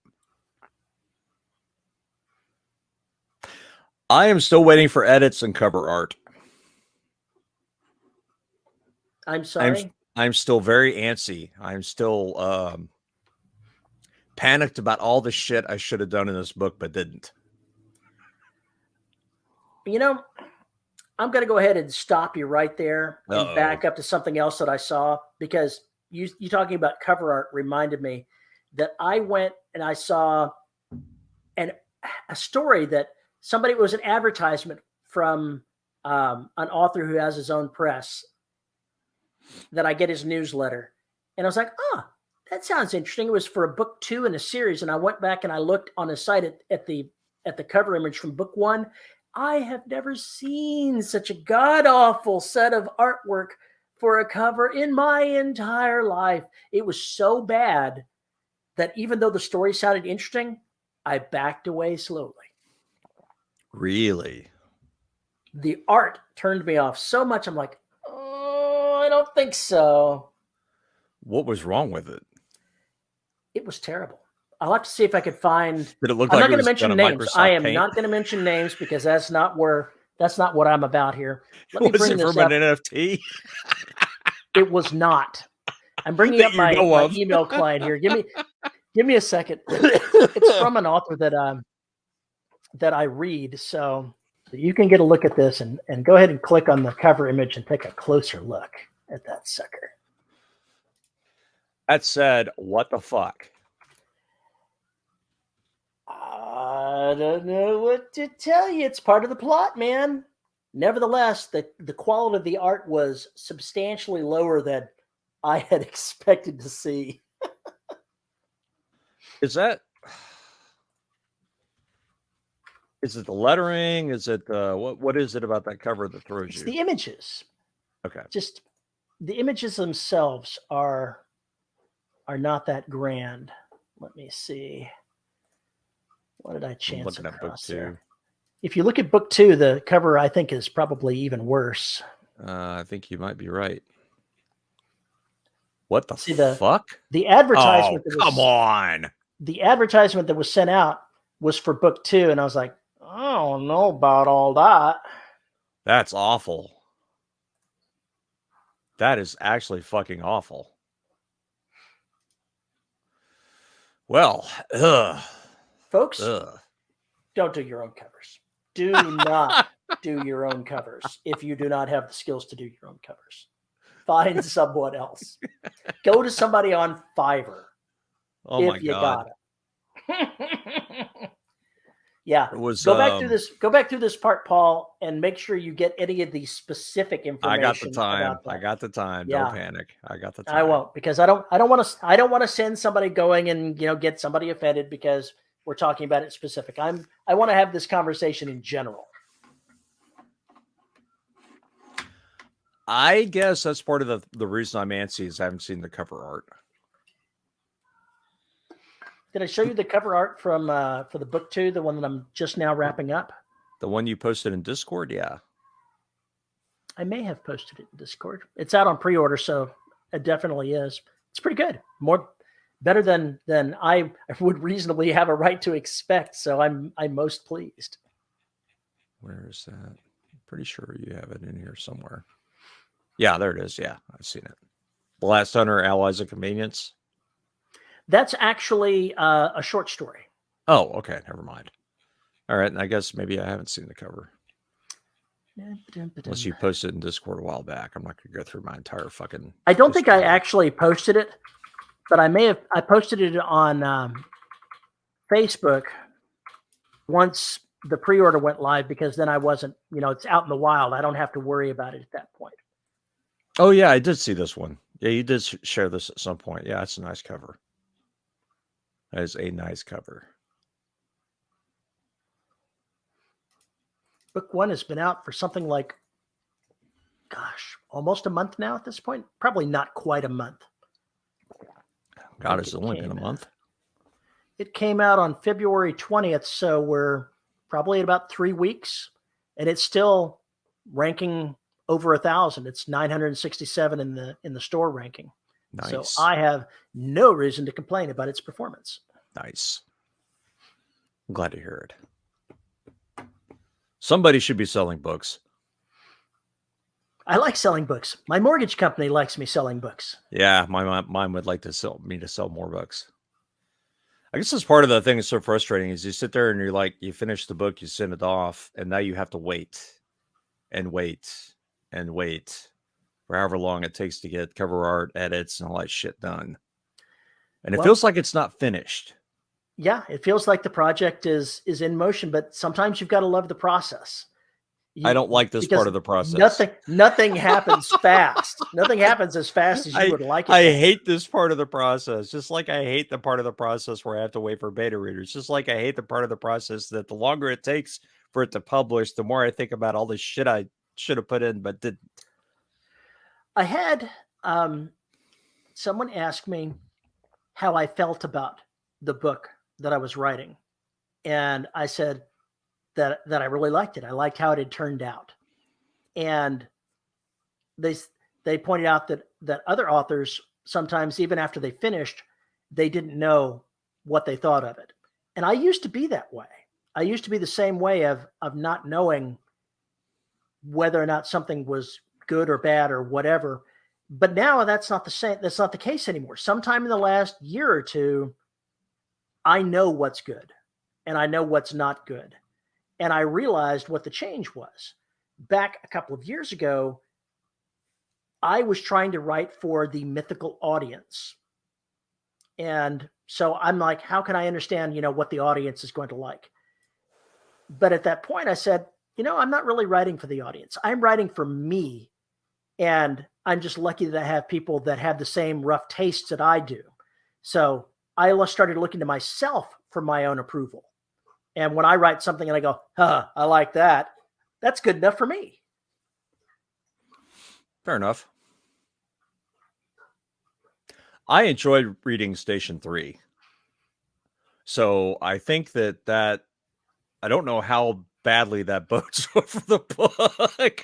I am still waiting for edits and cover art. I'm sorry? I'm still very antsy. I'm still panicked about all the shit I should have done in this book, but didn't. You know, I'm going to go ahead and stop you right there and back up to something else that I saw, because you talking about cover art reminded me that I went and I saw a story that somebody, it was an advertisement from an author who has his own press, that I get his newsletter. And I was like, that sounds interesting. It was for a book 2 in a series. And I went back and I looked on the site at the cover image from book 1. I have never seen such a god-awful set of artwork for a cover in my entire life. It was so bad that even though the story sounded interesting, I backed away slowly. Really? The art turned me off so much. I'm like, I don't think so. What was wrong with it? It was terrible. I'll have to see if I could find. Did it look I'm like not going to mention names. Microsoft I am Paint? not going to mention names because that's not what I'm about here. Let me Was bring it this from up. an NFT? It was not. I'm bringing up my email client here. Give me a second. It's from an author that I read. So So you can get a look at this and go ahead and click on the cover image and take a closer look at that sucker. That said, what the fuck? I don't know what to tell you. It's part of the plot, man. Nevertheless, the quality of the art was substantially lower than I had expected to see. Is it the lettering? Is it what is it about that cover that throws It's you? the images. Okay. Just the images themselves are not that grand. Let me see. What did I chance across there? If you look at book 2, the cover I think is probably even worse. I think you might be right. What the fuck? The advertisement. Oh, come on. The advertisement that was sent out was for book 2, and I was like, I don't know about all that. That's awful. That is actually fucking awful. Well, folks, don't do your own covers. Do not do your own covers if you do not have the skills to do your own covers. Find someone else. Go to somebody on Fiverr. Oh my God. Yeah. Go back through this part, Paul, and make sure you get any of the specific information. I got the time. Yeah. Don't panic. I got the time. I won't, because I don't want to send somebody going and get somebody offended because we're talking about it specific. I want to have this conversation in general. I guess that's part of the reason I'm antsy is I haven't seen the cover art. Did I show you the cover art for the book 2, the one that I'm just now wrapping up? The one you posted in Discord? Yeah. I may have posted it in Discord. It's out on pre-order, so it definitely is. It's pretty good. Better than I would reasonably have a right to expect, so I'm most pleased. Where is that? I'm pretty sure you have it in here somewhere. Yeah, there it is. Yeah, I've seen it. The Last Hunter, Allies of Convenience. That's actually a short story. Oh, okay. Never mind. All right. And I guess maybe I haven't seen the cover. Unless you posted in Discord a while back. I'm not going to go through my entire fucking... I don't think I actually posted it, but I posted it on Facebook once the pre-order went live, because then I wasn't, it's out in the wild. I don't have to worry about it at that point. Oh, yeah. I did see this one. Yeah, you did share this at some point. Yeah, it's a nice cover. That is a nice cover. Book 1 has been out for something like, almost a month now at this point. Probably not quite a month. God, it's only been a month. It came out on February 20th, so we're probably at about 3 weeks, and it's still ranking over 1,000. It's 967 in the store ranking. Nice. So I have no reason to complain about its performance. Nice. I'm glad to hear it. Somebody should be selling books. I like selling books. My mortgage company likes me selling books. Yeah, my mine would like to sell more books. I guess that's part of the thing that's so frustrating is you sit there and you're like, you finish the book, you send it off, and now you have to wait and wait and wait for however long it takes to get cover art, edits, and all that shit done. And it feels like it's not finished. Yeah, it feels like the project is in motion, but sometimes you've got to love the process. I don't like this part of the process. Nothing happens fast. Nothing happens as fast as you would like it. I hate this part of the process. Just like I hate the part of the process where I have to wait for beta readers. Just like I hate the part of the process that the longer it takes for it to publish, the more I think about all the shit I should have put in but didn't. I had someone ask me how I felt about the book that I was writing, and I said that I really liked it. I liked how it had turned out, and they pointed out that other authors sometimes, even after they finished, they didn't know what they thought of it. And I used to be that way. I used to be the same way of not knowing whether or not something was good or bad or whatever. But now that's not the case anymore. Sometime in the last year or two, I know what's good and I know what's not good. And I realized what the change was. Back a couple of years ago, I was trying to write for the mythical audience. And so I'm like, how can I understand, what the audience is going to like? But at that point, I said, I'm not really writing for the audience. I'm writing for me. And I'm just lucky that I have people that have the same rough tastes that I do. So I started looking to myself for my own approval. And when I write something and I go, I like that, that's good enough for me. Fair enough. I enjoyed reading Station 3. So I think that I don't know how badly that bodes over the book,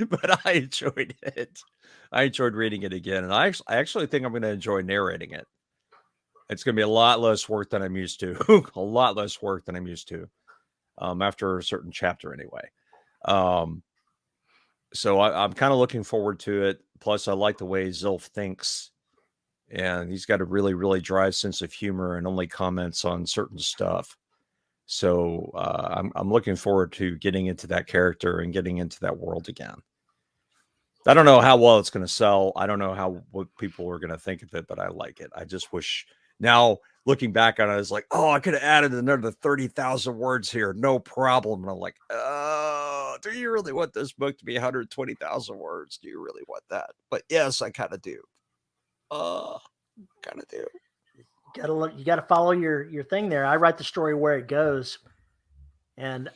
but I enjoyed it. I enjoyed reading it again, and I actually think I'm going to enjoy narrating it. It's going to be a lot less work than I'm used to. A lot less work than I'm used to. After a certain chapter, anyway. So I'm kind of looking forward to it. Plus, I like the way Zilf thinks, and he's got a really, really dry sense of humor and only comments on certain stuff. So I'm looking forward to getting into that character and getting into that world again. I don't know how well it's going to sell. I don't know what people are going to think of it, but I like it. I just wish now looking back on it, I was like, oh, I could have added another 30,000 words here. No problem. And I'm like, oh, do you really want this book to be 120,000 words? Do you really want that? But yes, I kind of do. Kind of do. You got to follow your thing there. I write the story where it goes, and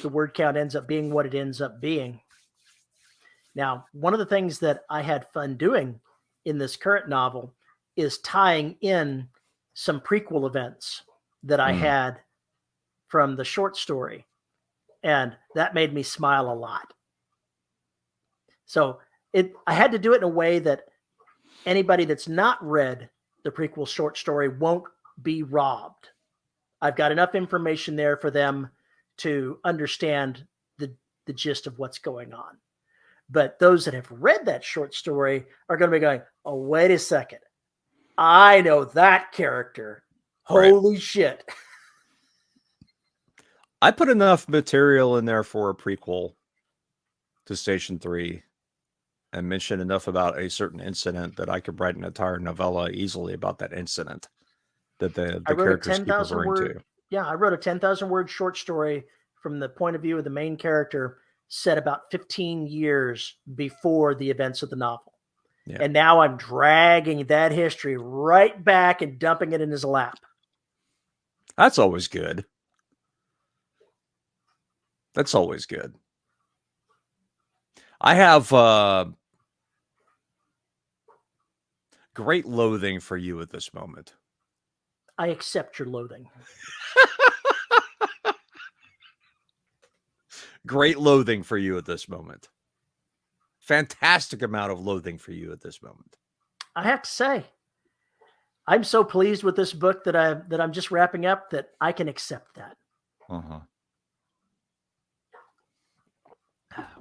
the word count ends up being what it ends up being. Now, one of the things that I had fun doing in this current novel is tying in some prequel events that I had from the short story, and that made me smile a lot. So I had to do it in a way that anybody that's not read the prequel short story won't be robbed. I've got enough information there for them to understand the gist of what's going on. But those that have read that short story are going to be going, oh, wait a second. I know that character. Holy shit. I put enough material in there for a prequel to Station 3 and mention enough about a certain incident that I could write an entire novella easily about that incident that the characters keep referring to. Yeah, I wrote a 10,000 word short story from the point of view of the main character set about 15 years before the events of the novel. Yeah. And now I'm dragging that history right back and dumping it in his lap. That's always good. That's always good. I have great loathing for you at this moment. I accept your loathing. Great loathing for you at this moment. Fantastic amount of loathing for you at this moment. I have to say, I'm so pleased with this book that I'm just wrapping up that I can accept that. Uh-huh.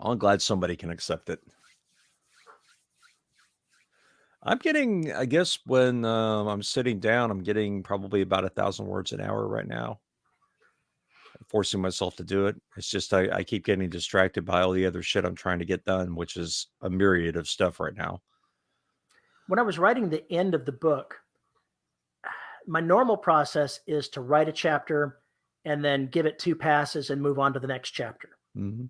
I'm glad somebody can accept it. I'm getting, I guess, when I'm sitting down, I'm getting probably about 1,000 words an hour right now. I'm forcing myself to do it. It's just I keep getting distracted by all the other shit I'm trying to get done, which is a myriad of stuff right now. When I was writing the end of the book, my normal process is to write a chapter and then give it 2 passes and move on to the next chapter. Mm-hmm.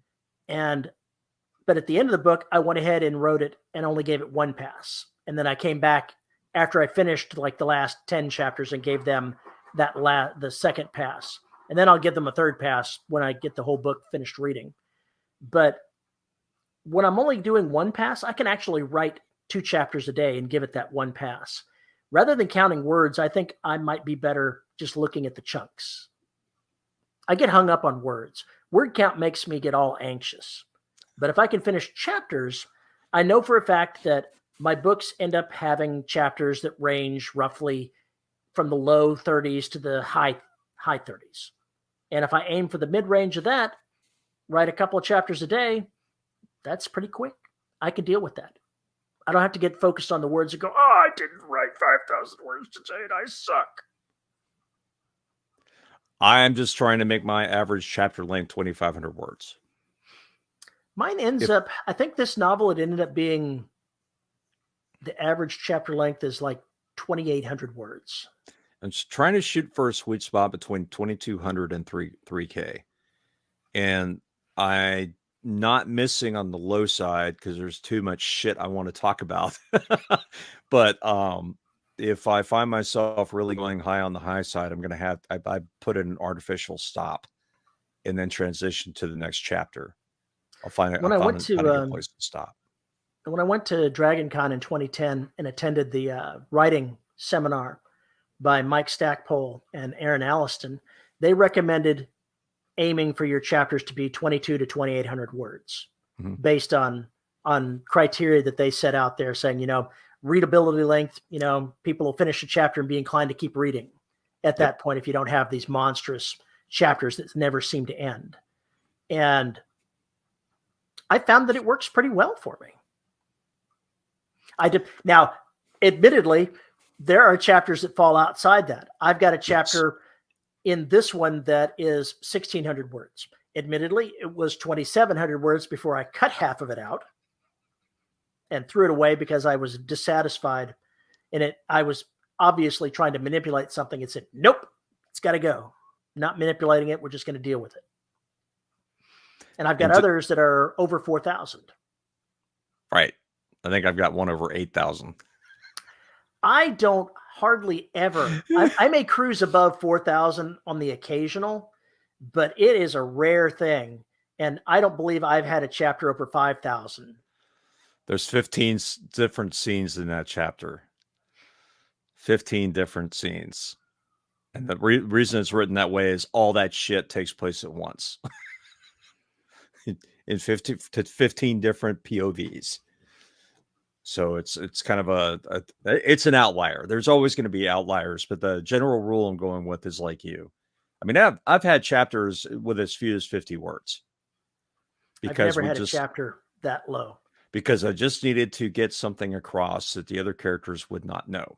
But at the end of the book, I went ahead and wrote it and only gave it 1 pass. And then I came back after I finished like the last 10 chapters and gave them the second pass. And then I'll give them a 3rd pass when I get the whole book finished reading. But when I'm only doing 1 pass, I can actually write 2 chapters a day and give it that 1 pass. Rather than counting words, I think I might be better just looking at the chunks. I get hung up on words. Word count makes me get all anxious. But if I can finish chapters, I know for a fact that my books end up having chapters that range roughly from the low 30s to the high 30s. And if I aim for the mid-range of that, write a couple of chapters a day, that's pretty quick. I can deal with that. I don't have to get focused on the words and go, oh, I didn't write 5,000 words today and I suck. I am just trying to make my average chapter length 2,500 words. Mine ends up, I think this novel, it ended up being, the average chapter length is like 2,800 words. I'm just trying to shoot for a sweet spot between 2,200 and 3K. And I not missing on the low side because there's too much shit I want to talk about. But if I find myself really going high on the high side, I'm going to have, I put in an artificial stop and then transition to the next chapter. I'll find a good place to stop. When I went to Dragon Con in 2010 and attended the writing seminar by Mike Stackpole and Aaron Alliston, they recommended aiming for your chapters to be 22 to 2,800 words based on criteria that they set out there, saying, you know, readability length, you know, people will finish a chapter and be inclined to keep reading at that point if you don't have these monstrous chapters that never seem to end. And I found that it works pretty well for me. Now, admittedly, there are chapters that fall outside that. I've got a chapter in this one that is 1,600 words. Admittedly, it was 2,700 words before I cut half of it out and threw it away because I was dissatisfied in it. I was obviously trying to manipulate something and said, nope, it's got to go. Not manipulating it. We're just going to deal with it. And I've got others that are over 4,000. Right. I think I've got one over 8,000. I don't hardly ever. I may cruise above 4,000 on the occasional, but it is a rare thing. And I don't believe I've had a chapter over 5,000. There's 15 different scenes in that chapter. 15 different scenes. And the reason it's written that way is all that shit takes place at once. In 15 different POVs. So it's kind of it's an outlier. There's always going to be outliers, but the general rule I'm going with is like you. I mean, I've had chapters with as few as 50 words. Because I've never had a chapter that low. Because I just needed to get something across that the other characters would not know.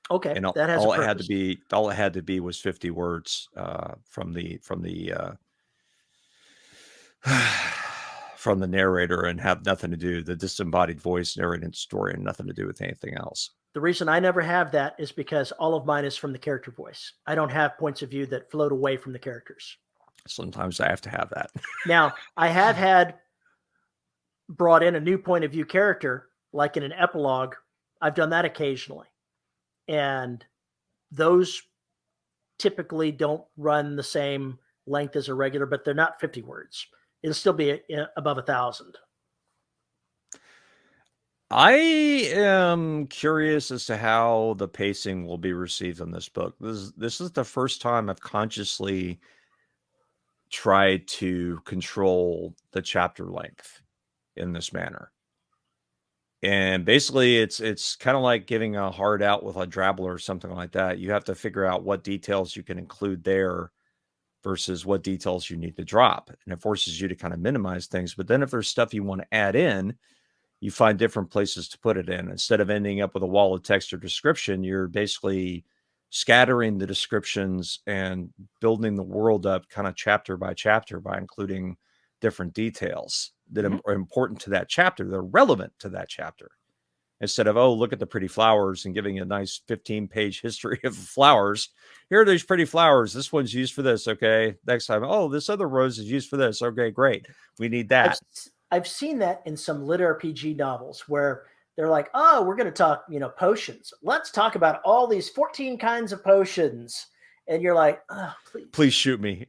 Okay, and all it had to be was 50 words from the from the narrator and have nothing to do, the disembodied voice narrating the story, and nothing to do with anything else. The reason I never have that is because all of mine is from the character voice. I don't have points of view that float away from the characters. Sometimes I have to have that. Now, I have had brought in a new point of view character, like in an epilogue. I've done that occasionally. And those typically don't run the same length as a regular, but they're not 50 words. It'll still be above 1,000. I am curious as to how the pacing will be received in this book. This is the first time I've consciously tried to control the chapter length in this manner. And basically, it's kind of like giving a hard out with a Drabbler or something like that. You have to figure out what details you can include there versus what details you need to drop. And it forces you to kind of minimize things. But then if there's stuff you want to add in, you find different places to put it in. Instead of ending up with a wall of text or description, you're basically scattering the descriptions and building the world up kind of chapter by chapter by including different details that are important to that chapter. They're relevant to that chapter. Instead of, oh, look at the pretty flowers and giving a nice 15-page history of flowers. Here are these pretty flowers. This one's used for this. Okay. Next time, oh, this other rose is used for this. Okay, great. We need that. I've seen that in some lit RPG novels where they're like, oh, we're going to talk, potions. Let's talk about all these 14 kinds of potions. And you're like, oh, please shoot me.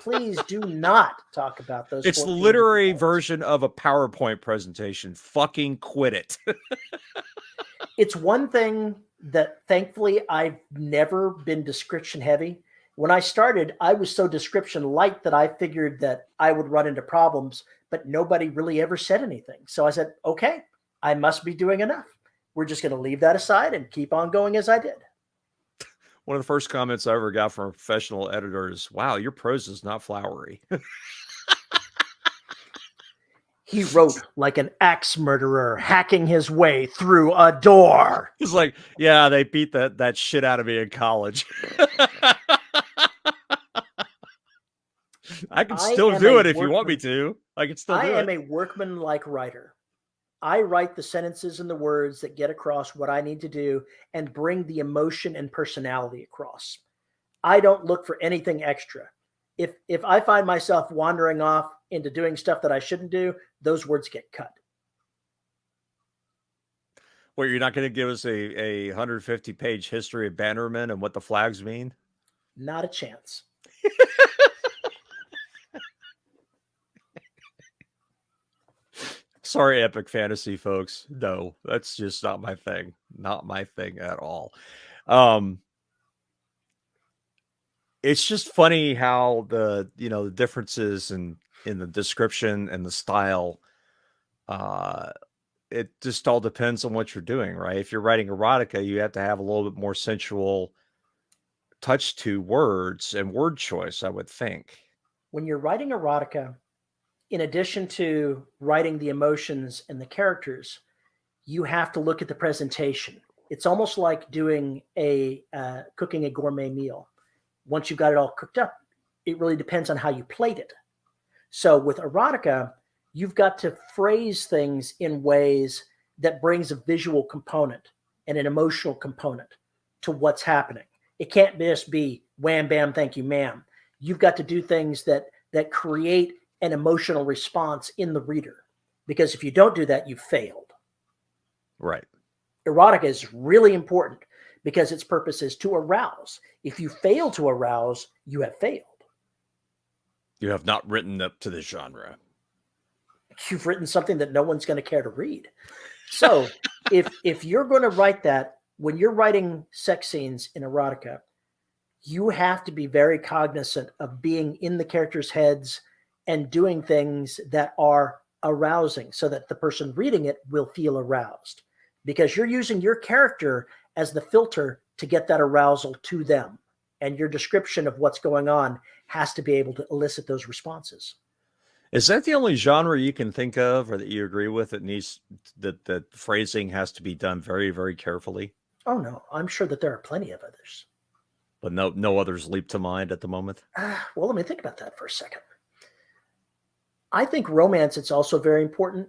please do not talk about those. It's the literary version of a PowerPoint presentation. Fucking quit it. It's one thing that thankfully I've never been description heavy. When I started, I was so description light that I figured that I would run into problems, but nobody really ever said anything. So I said, okay, I must be doing enough. We're just going to leave that aside and keep on going as I did. One of the first comments I ever got from a professional editor is, wow, your prose is not flowery. He wrote like an axe murderer hacking his way through a door. He's like, yeah, they beat that shit out of me in college. I can I still am do a it if you want me workman. to. I can still I do am it. a workman-like writer. I write the sentences and the words that get across what I need to do and bring the emotion and personality across. I don't look for anything extra. If I find myself wandering off into doing stuff that I shouldn't do, those words get cut. Well, you're not going to give us a 150-page history of Bannerman and what the flags mean? Not a chance. Sorry, epic fantasy folks. No, that's just not my thing. Not my thing at all. It's just funny how the differences in the description and the style, uh it just all depends on what you're doing, right? If you're writing erotica, you have to have a little bit more sensual touch to words and word choice, I would think. When you're writing erotica, in addition to writing the emotions and the characters, you have to look at the presentation. It's almost like doing cooking a gourmet meal. Once you've got it all cooked up, it really depends on how you plate it. So with erotica, you've got to phrase things in ways that brings a visual component and an emotional component to what's happening. It can't just be wham bam thank you ma'am. You've got to do things that create an emotional response in the reader, because if you don't do that, you've failed. Right. Erotica is really important because its purpose is to arouse. If you fail to arouse, you have failed. You have not written up to the genre. You've written something that no one's going to care to read. So if you're going to write that, when you're writing sex scenes in erotica, you have to be very cognizant of being in the characters' heads and doing things that are arousing so that the person reading it will feel aroused, because you're using your character as the filter to get that arousal to them. And your description of what's going on has to be able to elicit those responses. Is that the only genre you can think of, or that you agree with, that phrasing has to be done very, very carefully? Oh no, I'm sure that there are plenty of others. But no others leap to mind at the moment? Well, let me think about that for a second. I think romance, it's also very important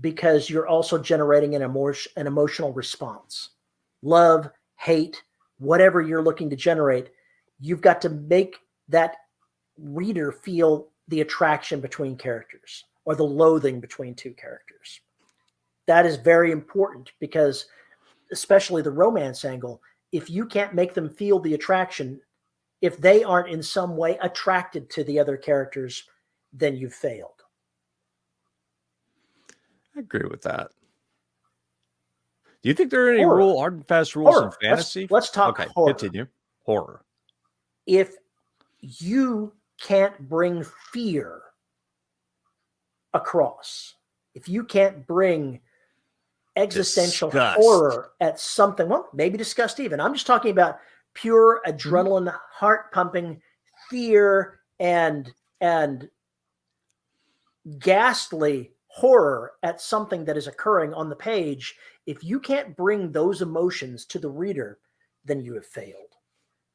because you're also generating an emotional response. Love, hate, whatever you're looking to generate, you've got to make that reader feel the attraction between characters or the loathing between two characters. That is very important because, especially the romance angle, if you can't make them feel the attraction, if they aren't in some way attracted to the other characters, then you've failed. I agree with that. Do you think there are any Horror. hard and fast rules in Horror. fantasy? Let's talk Okay, horror. continue. Horror. If you can't bring fear across, if you can't bring existential Disgust. horror at something, well, maybe disgust even. I'm just talking about pure adrenaline, heart pumping fear and ghastly horror at something that is occurring on the page. If you can't bring those emotions to the reader, then you have failed.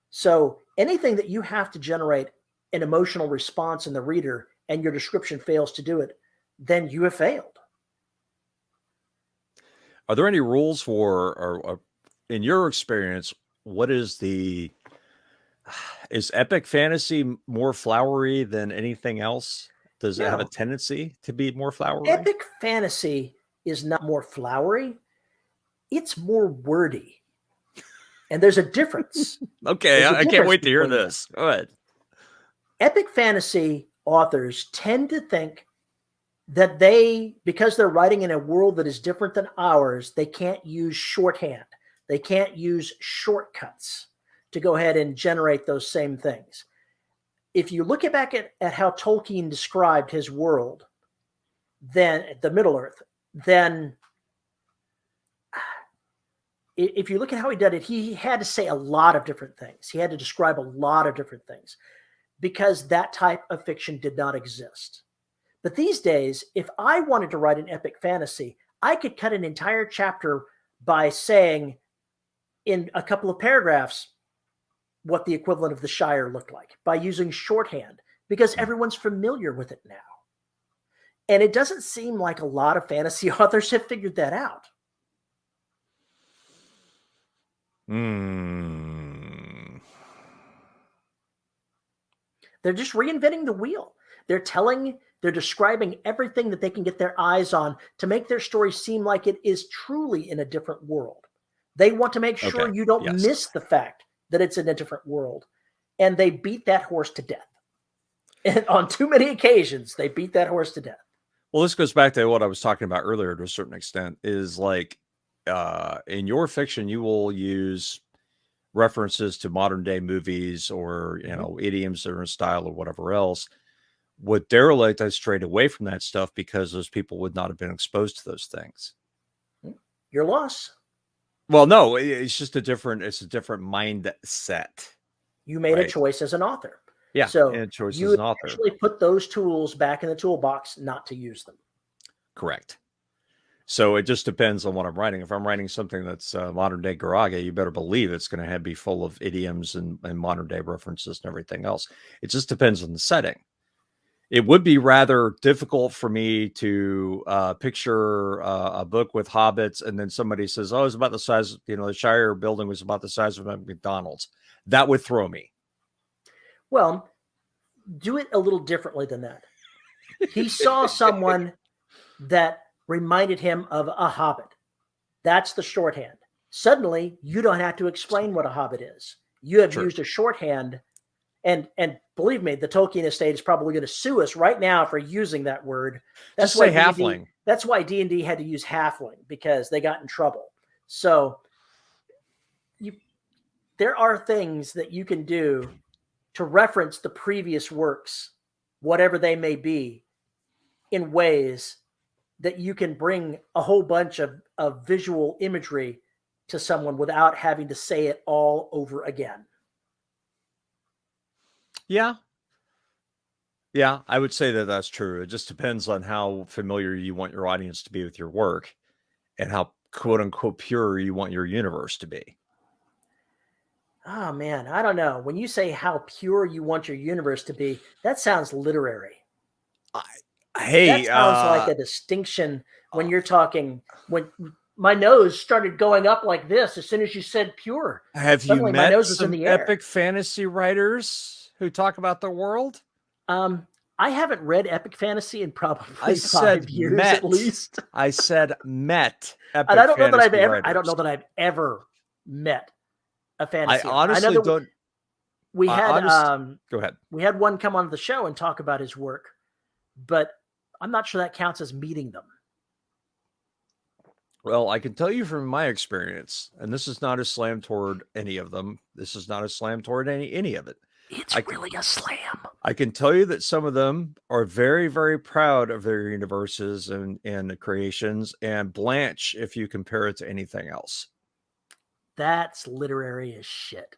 So anything that you have to generate an emotional response in the reader and your description fails to do it, then you have failed. Are there any rules for, or in your experience, what is epic fantasy more flowery than anything else? Does it have a tendency to be more flowery? Epic fantasy is not more flowery. It's more wordy. And there's a difference. Okay, I can't wait to hear this. Go ahead. Epic fantasy authors tend to think that because they're writing in a world that is different than ours, they can't use shorthand. They can't use shortcuts to go ahead and generate those same things. If you look back at how Tolkien described his world, then the Middle Earth, then if you look at how he did it, he had to say a lot of different things. He had to describe a lot of different things because that type of fiction did not exist. But these days, if I wanted to write an epic fantasy, I could cut an entire chapter by saying in a couple of paragraphs what the equivalent of the Shire looked like, by using shorthand, because everyone's familiar with it now. And it doesn't seem like a lot of fantasy authors have figured that out. They're just reinventing the wheel. They're describing everything that they can get their eyes on to make their story seem like it is truly in a different world. They want to make sure you don't miss the fact that it's in a different world. And they beat that horse to death. And on too many occasions, they beat that horse to death. Well, this goes back to what I was talking about earlier to a certain extent, is like in your fiction, you will use references to modern day movies or, you know, idioms that are in style or whatever else. With Derelict, I strayed away from that stuff because those people would not have been exposed to those things. Your loss. Well, no, it's just a different mindset. You made a choice as an author. Yeah, so and a choice you as an author. Actually put those tools back in the toolbox, not to use them. Correct. So it just depends on what I'm writing. If I'm writing something that's modern day Garage, you better believe it's going to be full of idioms and modern day references and everything else. It just depends on the setting. It would be rather difficult for me to picture a book with hobbits, and then somebody says, "Oh, it's about the size." You know, the Shire building was about the size of a McDonald's. That would throw me. Well, do it a little differently than that. He saw someone that reminded him of a hobbit. That's the shorthand. Suddenly, you don't have to explain what a hobbit is. You have used a shorthand, and believe me, the Tolkien estate is probably going to sue us right now for using that word. That's just why halfling. That's why D&D had to use halfling, because they got in trouble. So there are things that you can do to reference the previous works, whatever they may be, in ways that you can bring a whole bunch of visual imagery to someone without having to say it all over again. Yeah. Yeah, I would say that that's true. It just depends on how familiar you want your audience to be with your work and how quote unquote pure you want your universe to be. Oh man, I don't know. When you say how pure you want your universe to be, that sounds literary. That sounds like a distinction when you're talking. When my nose started going up like this as soon as you said pure. Have you met some epic fantasy writers who talk about the world? I haven't read epic fantasy in probably 5 years at least. I said met. And I don't know that I've ever met a fantasy. I honestly don't. We had go ahead. We had one come on the show and talk about his work, but I'm not sure that counts as meeting them. Well, I can tell you from my experience, and this is not a slam toward any of them. This is not a slam toward any of it. It's really a slam. I can tell you that some of them are very, very proud of their universes and creations, and blanch if you compare it to anything else. That's literary as shit.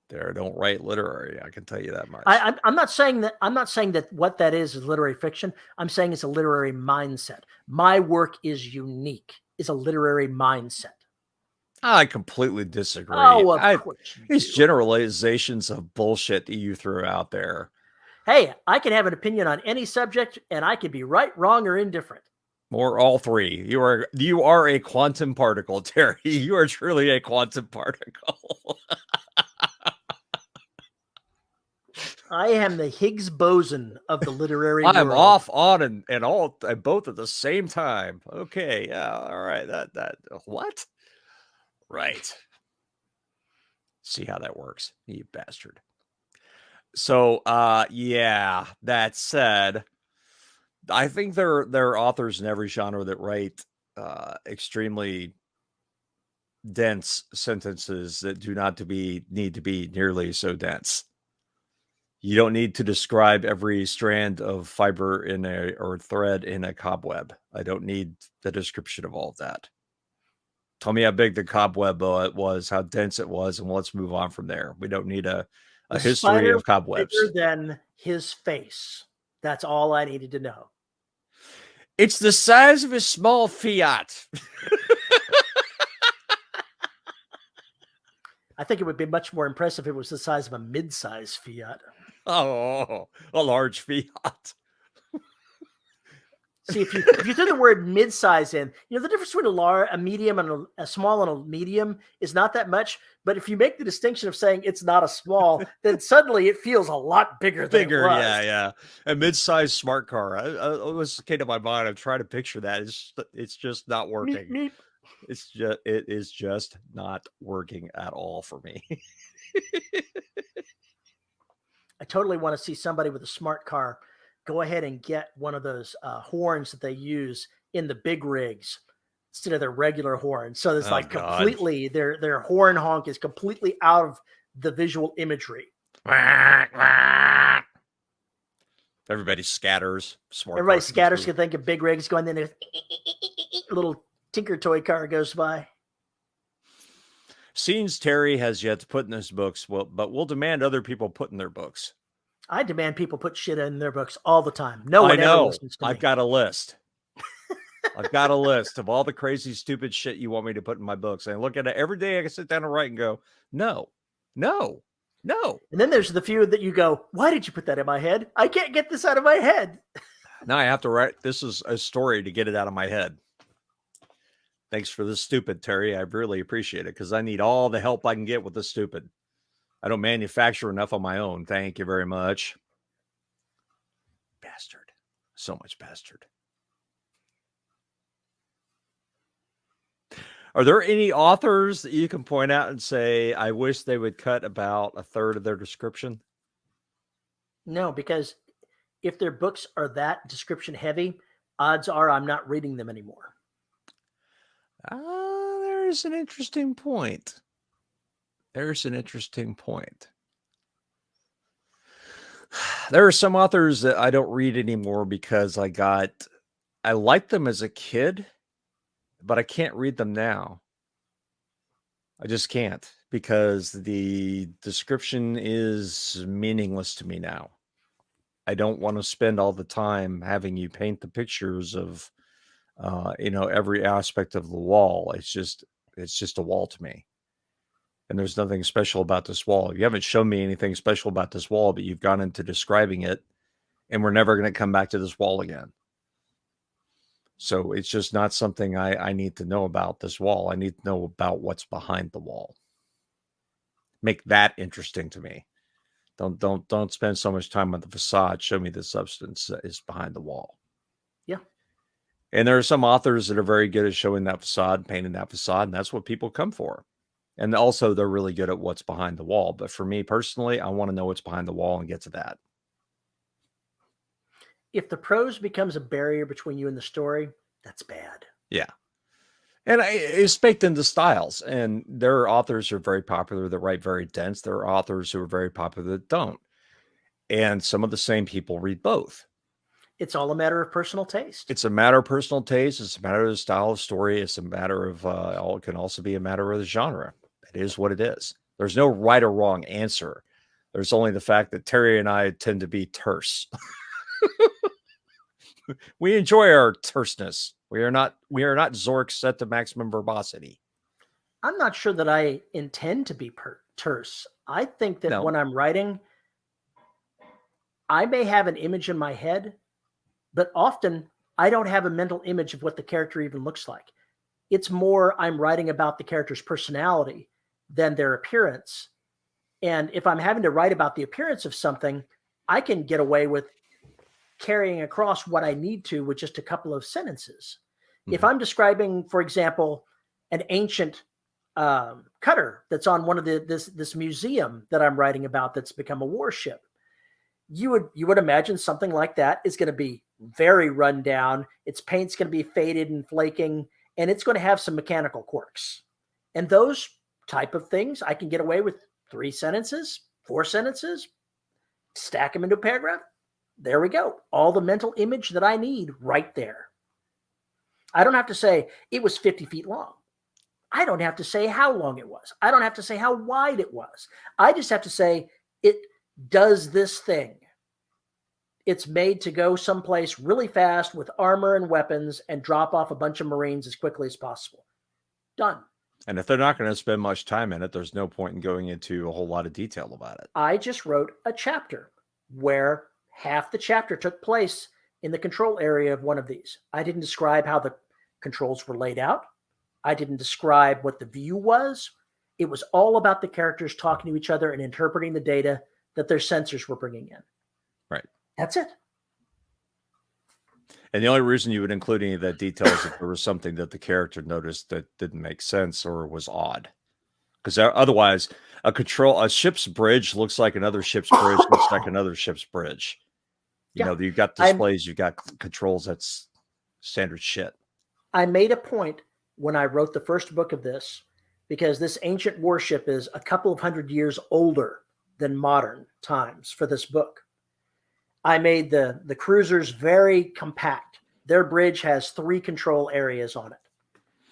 They don't write literary. I can tell you that much. I'm not saying that. I'm not saying that what that is literary fiction. I'm saying it's a literary mindset. My work is unique. It's a literary mindset. I completely disagree. Oh, of course. These generalizations of bullshit that you threw out there. Hey, I can have an opinion on any subject, and I can be right, wrong, or indifferent. Or all three. You are a quantum particle, Terry. You are truly a quantum particle. I am the Higgs boson of the literary world. I'm off, on, and all, and both at the same time. Okay, yeah, all right. That what? Right. See how that works, you bastard. So, yeah. That said, I think there are authors in every genre that write extremely dense sentences that do not need to be nearly so dense. You don't need to describe every strand of fiber or thread in a cobweb. I don't need the description of all of that. Tell me how big the cobweb was, how dense it was, and let's move on from there. We don't need a history of cobwebs. Bigger than his face. That's all I needed to know. It's the size of a small Fiat. I think it would be much more impressive if it was the size of a mid-size Fiat. Oh, a large Fiat. See, if you throw the word mid-size in, the difference between a medium, and a small and a medium is not that much. But if you make the distinction of saying it's not a small, then suddenly it feels a lot bigger than it was. Yeah. A mid-sized smart car. I was came to my mind. I'm trying to picture that. It's just not working. Meep. It is just not working at all for me. I totally want to see somebody with a smart car go ahead and get one of those horns that they use in the big rigs instead of their regular horn. So it's like God. completely their horn honk is completely out of the visual imagery. Everybody scatters. Everybody scatters. You think of big rigs going in there. Little Tinker Toy car goes by. Scenes Terry has yet to put in his books, but we'll demand other people put in their books. I demand people put shit in their books all the time. No one ever listens to me. I've got a list. I've got a list of all the crazy, stupid shit you want me to put in my books. And I look at it every day. I can sit down and write and go, no. And then there's the few that you go, why did you put that in my head? I can't get this out of my head. Now I have to write. This is a story to get it out of my head. Thanks for this stupid, Terry. I really appreciate it because I need all the help I can get with this stupid. I don't manufacture enough on my own. Thank you very much. Bastard. So much bastard. Are there any authors that you can point out and say, I wish they would cut about a third of their description? No, because if their books are that description heavy, odds are I'm not reading them anymore. There's an interesting point. There are some authors that I don't read anymore because I liked them as a kid, but I can't read them now. I just can't because the description is meaningless to me now. I don't want to spend all the time having you paint the pictures of, every aspect of the wall. It's just a wall to me. And there's nothing special about this wall. You haven't shown me anything special about this wall, but you've gone into describing it, and we're never going to come back to this wall again. So it's just not something I need to know about this wall. I need to know about what's behind the wall. Make that interesting to me. Don't spend so much time on the facade. Show me the substance that is behind the wall. Yeah. And there are some authors that are very good at showing that facade, painting that facade, and that's what people come for. And also, they're really good at what's behind the wall. But for me personally, I want to know what's behind the wall and get to that. If the prose becomes a barrier between you and the story, that's bad. Yeah. And it's baked into styles. And there are authors who are very popular that write very dense. There are authors who are very popular that don't. And some of the same people read both. It's all a matter of personal taste. It's a matter of personal taste. It's a matter of the style of story. It's a matter of, it can also be a matter of the genre. It is what it is. There's no right or wrong answer. There's only the fact that Terry and I tend to be terse. We enjoy our terseness. We are not Zorks set to maximum verbosity. I'm not sure that I intend to be terse. I think that when I'm writing, I may have an image in my head, but often I don't have a mental image of what the character even looks like. It's more I'm writing about the character's personality than their appearance. And if I'm having to write about the appearance of something, I can get away with carrying across what I need to with just a couple of sentences. Mm-hmm. If I'm describing, for example, an ancient cutter that's on one of this museum that I'm writing about that's become a warship, you would imagine something like that is going to be very run down. Its paint's going to be faded and flaking, and it's going to have some mechanical quirks. And those type of things, I can get away with 3 sentences, 4 sentences, stack them into a paragraph. There we go. All the mental image that I need right there. I don't have to say it was 50 feet long. I don't have to say how long it was. I don't have to say how wide it was. I just have to say it does this thing. It's made to go someplace really fast with armor and weapons and drop off a bunch of Marines as quickly as possible. Done. And if they're not going to spend much time in it, there's no point in going into a whole lot of detail about it. I just wrote a chapter. where half the chapter took place in the control area of one of these. I didn't describe how the controls were laid out. I didn't describe what the view was. It was all about the characters talking to each other and interpreting the data that their sensors were bringing in. Right. That's it. And the only reason you would include any of that detail is if there was something that the character noticed that didn't make sense or was odd. Because otherwise, a ship's bridge looks like another ship's bridge, looks like another ship's bridge. You know, you've got displays, you've got controls. That's standard shit. I made a point when I wrote the first book of this, because this ancient warship is a couple of 100 years older than modern times for this book. I made the cruisers very compact. Their bridge has 3 control areas on it.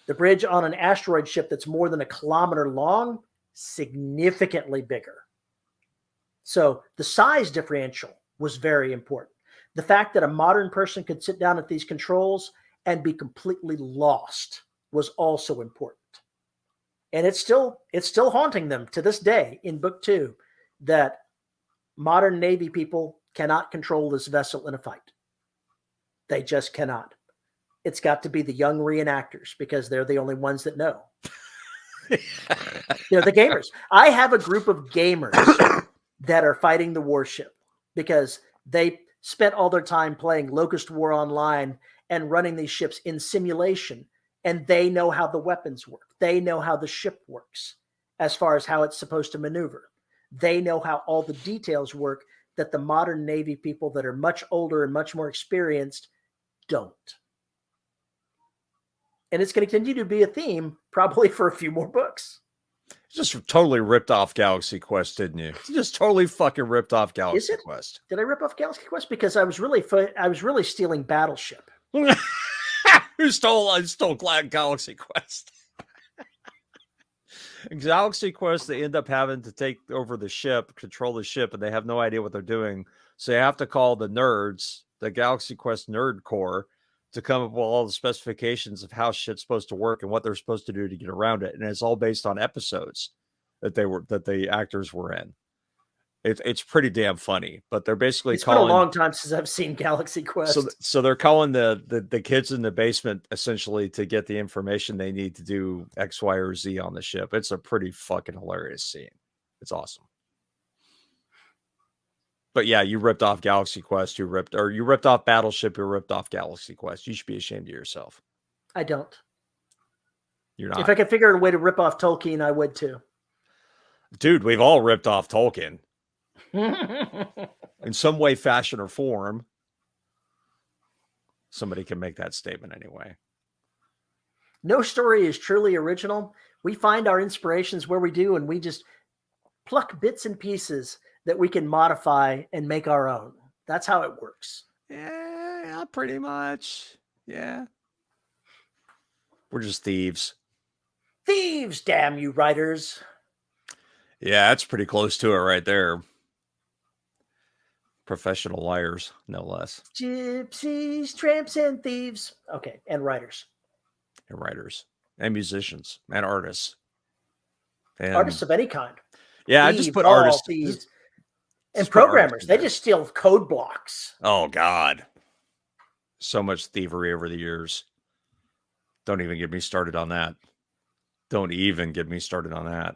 The bridge on an asteroid ship that's more than 1 kilometer long, significantly bigger. So the size differential was very important. The fact that a modern person could sit down at these controls and be completely lost was also important. And it's still haunting them to this day in book 2 that modern Navy people cannot control this vessel in a fight. They just cannot. It's got to be the young reenactors because they're the only ones that know. They're the gamers. I have a group of gamers that are fighting the warship because they spent all their time playing Locust War Online and running these ships in simulation, and they know how the weapons work. They know how the ship works as far as how it's supposed to maneuver. They know how all the details work that the modern Navy people that are much older and much more experienced don't. And it's going to continue to be a theme probably for a few more books. Just totally ripped off Galaxy Quest, didn't you? Just totally fucking ripped off Galaxy Quest. Did I rip off Galaxy Quest? Because I was really stealing Battleship. Who stole Galaxy Quest? Galaxy Quest, they end up having to take over the ship, control the ship, and they have no idea what they're doing. So they have to call the nerds, the Galaxy Quest Nerd Corps, to come up with all the specifications of how shit's supposed to work and what they're supposed to do to get around it. And it's all based on episodes that the actors were in. It's pretty damn funny, but they're basically It's been a long time since I've seen Galaxy Quest. So they're calling the kids in the basement essentially to get the information they need to do X, Y, or Z on the ship. It's a pretty fucking hilarious scene. It's awesome. But yeah, you ripped off Galaxy Quest. You ripped off Battleship. You ripped off Galaxy Quest. You should be ashamed of yourself. I don't. You're not. If I could figure out a way to rip off Tolkien, I would too. Dude, we've all ripped off Tolkien. In some way, fashion, or form. Somebody can make that statement anyway. No story is truly original. We find our inspirations where we do, and we just pluck bits and pieces that we can modify and make our own. That's how it works. Yeah, pretty much. Yeah. We're just thieves. Thieves, damn you writers. Yeah, that's pretty close to it right there. Professional liars, no less. Gypsies, tramps, and thieves. Okay, and writers. And writers. And musicians. And artists. And artists of any kind. Yeah, thieves, I just put artists. Thieves. And programmers. They just steal code blocks. Oh, God. So much thievery over the years. Don't even get me started on that. Don't even get me started on that.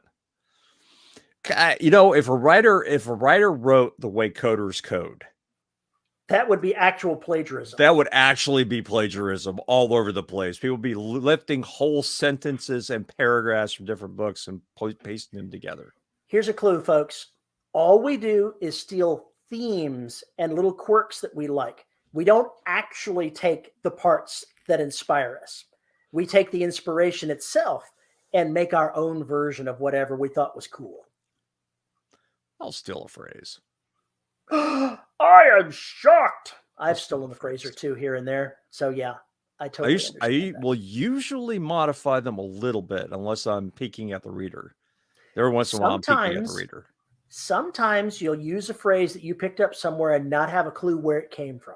You know, if a writer wrote the way coders code, that would be actual plagiarism. That would actually be plagiarism all over the place. People would be lifting whole sentences and paragraphs from different books and pasting them together. Here's a clue, folks. All we do is steal themes and little quirks that we like. We don't actually take the parts that inspire us. We take the inspiration itself and make our own version of whatever we thought was cool. I'll steal a phrase. I am shocked. I've stolen a phrase or two here and there. So yeah, I totally understand I will usually modify them a little bit unless I'm peeking at the reader. Every once in a while I'm peeking at the reader. Sometimes you'll use a phrase that you picked up somewhere and not have a clue where it came from.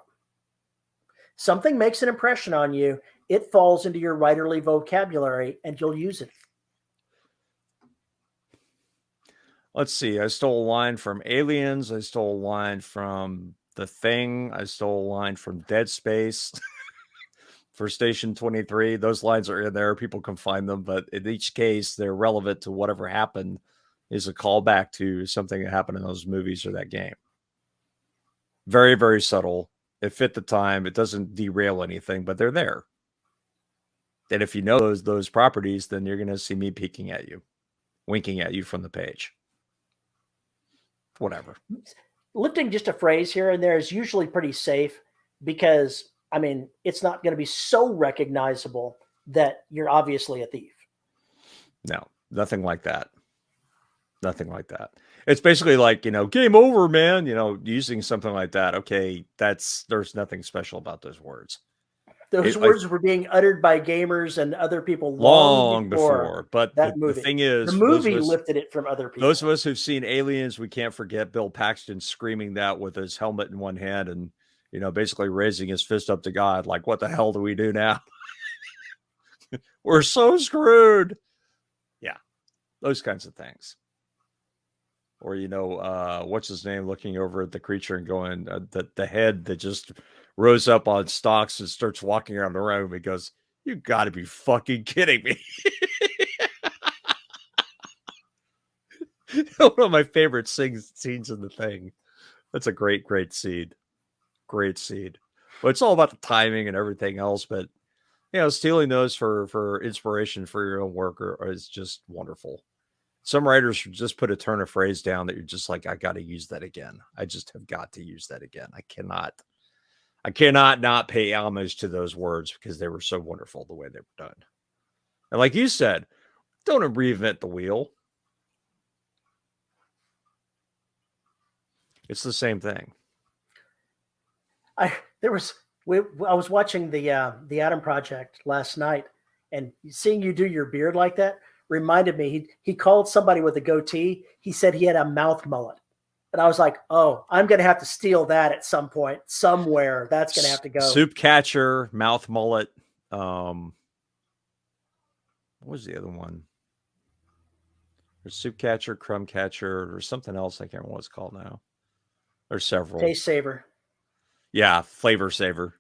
Something makes an impression on you. It falls into your writerly vocabulary and you'll use it. Let's see. I stole a line from Aliens. I stole a line from The Thing. I stole a line from Dead Space for Station 23. Those lines are in there. People can find them, but in each case, they're relevant to whatever happened, is a callback to something that happened in those movies or that game. Very, very subtle. It fit the time. It doesn't derail anything, but they're there. And if you know those properties, then you're going to see me peeking at you, winking at you from the page. Whatever. Lifting just a phrase here and there is usually pretty safe because, I mean, it's not going to be so recognizable that you're obviously a thief. No, nothing like that. Nothing like that. It's basically like, game over, man, using something like that. Okay, there's nothing special about those words. Those words were being uttered by gamers and other people long before. But that movie. The thing is, the movie lifted it from other people. Those of us who've seen Aliens, we can't forget Bill Paxton screaming that with his helmet in one hand and, basically raising his fist up to God, like, what the hell do we do now? We're so screwed. Yeah, those kinds of things. Or, what's his name, looking over at the creature and going, the head that just rose up on stalks and starts walking around the room. He goes, you got to be fucking kidding me. One of my favorite scenes in The Thing. That's a great, great scene. Great scene. But it's all about the timing and everything else. But, stealing those for inspiration for your own work is just wonderful. Some writers just put a turn of phrase down that you're just like, I got to use that again. I just have got to use that again. I cannot not pay homage to those words because they were so wonderful the way they were done. And like you said, don't reinvent the wheel. It's the same thing. I was watching the Adam Project last night, and seeing you do your beard like that reminded me. He called somebody with a goatee. He said he had a mouth mullet. And I was like, oh, I'm going to have to steal that at some point, somewhere. That's going to have to go. Soup catcher, mouth mullet. What was the other one? There's soup catcher, crumb catcher, or something else. I can't remember what it's called now. There's several. Taste saver. Yeah, flavor saver.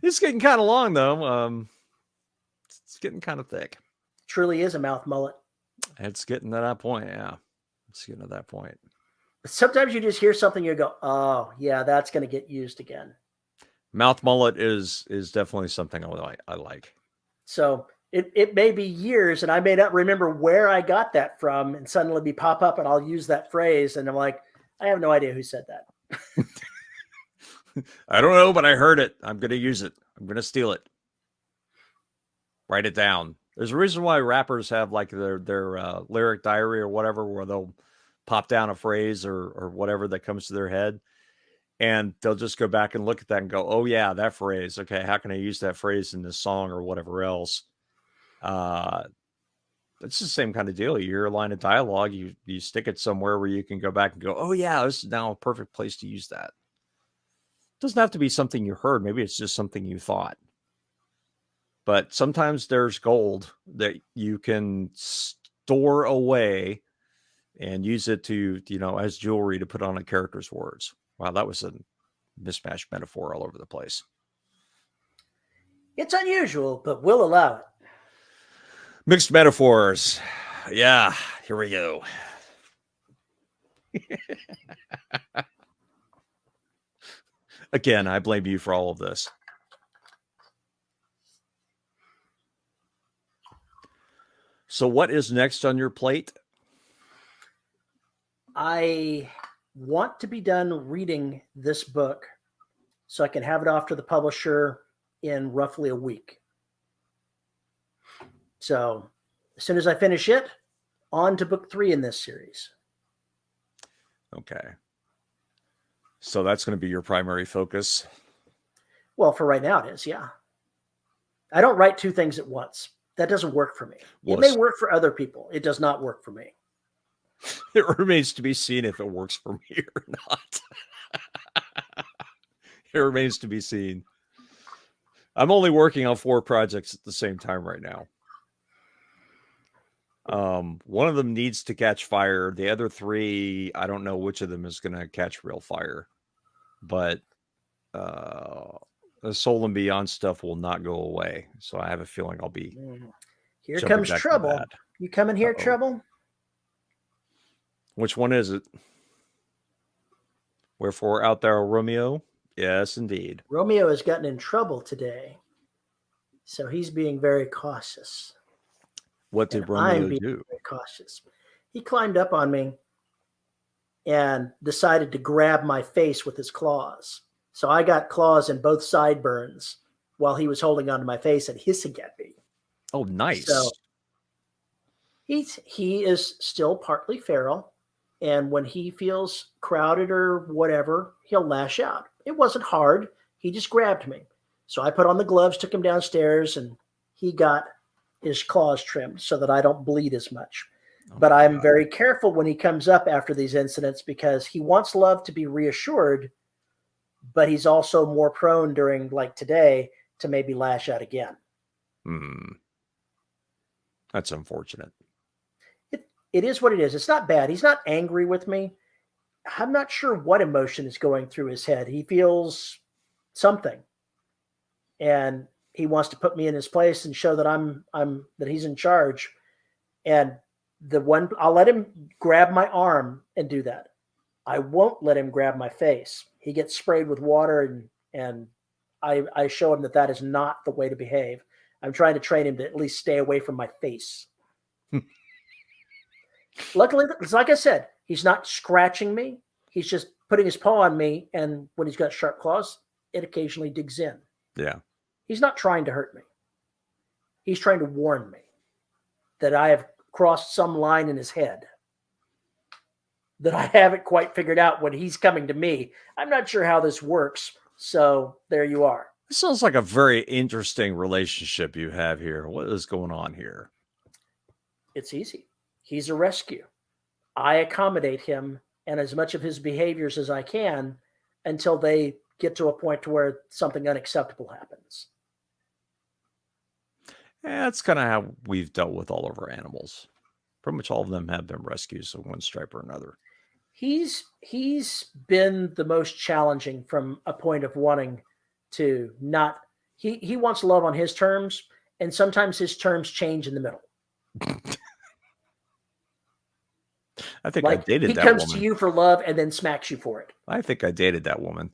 It's getting kind of long, though. It's getting kind of thick. Truly is a mouth mullet. It's getting to that point, yeah. It's getting to that point. Sometimes you just hear something, you go, oh, yeah, that's going to get used again. Mouth mullet is definitely something I like. So it may be years, and I may not remember where I got that from, and suddenly be pop up, and I'll use that phrase, and I'm like, I have no idea who said that. I don't know, but I heard it. I'm going to use it. I'm going to steal it. Write it down. There's a reason why rappers have like their lyric diary or whatever, where they'll pop down a phrase or whatever that comes to their head. And they'll just go back and look at that and go, oh yeah, that phrase. Okay. How can I use that phrase in this song or whatever else? It's the same kind of deal. You hear a line of dialogue, you stick it somewhere where you can go back and go, oh yeah, this is now a perfect place to use that. It doesn't have to be something you heard. Maybe it's just something you thought. But sometimes there's gold that you can store away and use it to, as jewelry to put on a character's words. Wow, that was a mismatched metaphor all over the place. It's unusual, but we'll allow it. Mixed metaphors. Yeah, here we go. Again, I blame you for all of this. So what is next on your plate? I want to be done reading this book so I can have it off to the publisher in roughly a week. So as soon as I finish it, on to book 3 in this series. Okay. So that's going to be your primary focus? Well, for right now it is, yeah. I don't write 2 things at once. That doesn't work for me. It may work for other people. It does not work for me. It remains to be seen if it works for me or not. It remains to be seen. I'm only working on 4 projects at the same time right now. One of them needs to catch fire. The other three, I don't know which of them is going to catch real fire. But the Soul and Beyond stuff will not go away. So I have a feeling I'll be Here jumping comes back to trouble. that. You coming here, Uh-oh. trouble? Which one is it? Wherefore out there, Romeo? Yes, indeed. Romeo has gotten in trouble today. So he's being very cautious. What did And Romeo I'm being do? very cautious. He climbed up on me and decided to grab my face with his claws. So I got claws in both sideburns while he was holding onto my face and hissing at me. Oh, nice. So he is still partly feral, and when he feels crowded or whatever, he'll lash out. It wasn't hard. He just grabbed me. So I put on the gloves, took him downstairs, and he got his claws trimmed so that I don't bleed as much. But I'm very careful when he comes up after these incidents because he wants love to be reassured, but he's also more prone during, like today, to maybe lash out again. That's unfortunate. It is what it is. It's not bad. He's not angry with me. I'm not sure what emotion is going through his head. He feels something, and he wants to put me in his place and show that that he's in charge. And I'll let him grab my arm and do that. I won't let him grab my face. He gets sprayed with water, and I show him that is not the way to behave. I'm trying to train him to at least stay away from my face. Luckily, like I said, he's not scratching me. He's just putting his paw on me, and when he's got sharp claws, it occasionally digs in. Yeah. He's not trying to hurt me. He's trying to warn me that I have crossed some line in his head that I haven't quite figured out when he's coming to me. I'm not sure how this works, so there you are. It sounds like a very interesting relationship you have here. What is going on here? It's easy. He's a rescue. I accommodate him and as much of his behaviors as I can until they get to a point to where something unacceptable happens. Yeah, that's kind of how we've dealt with all of our animals. Pretty much all of them have been rescues of one stripe or another. He's been the most challenging from a point of wanting to not. He wants love on his terms, and sometimes his terms change in the middle. I think I dated that woman. He comes to you for love and then smacks you for it. I think I dated that woman.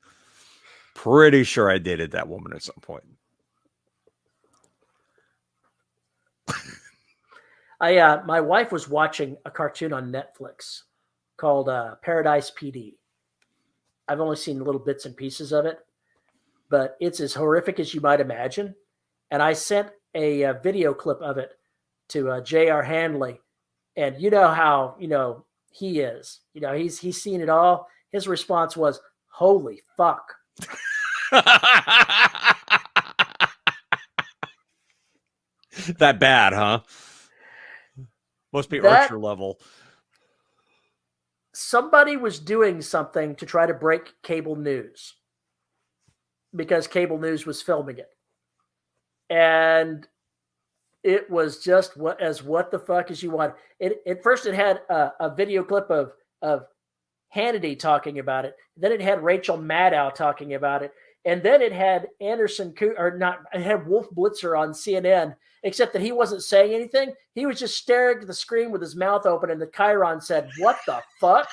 Pretty sure I dated that woman at some point. My wife was watching a cartoon on Netflix called Paradise PD. I've only seen little bits and pieces of it, but it's as horrific as you might imagine. And I sent a video clip of it to J.R. Handley, and you know how he is. He's seen it all. His response was, "Holy fuck." That bad, huh? Must be Archer level. Somebody was doing something to try to break cable news because cable news was filming it. And it was just what the fuck as you want. At first it had a video clip of Hannity talking about it. Then it had Rachel Maddow talking about it. And then it had it had Wolf Blitzer on CNN, except that he wasn't saying anything. He was just staring at the screen with his mouth open, and the Chiron said, "What the fuck?"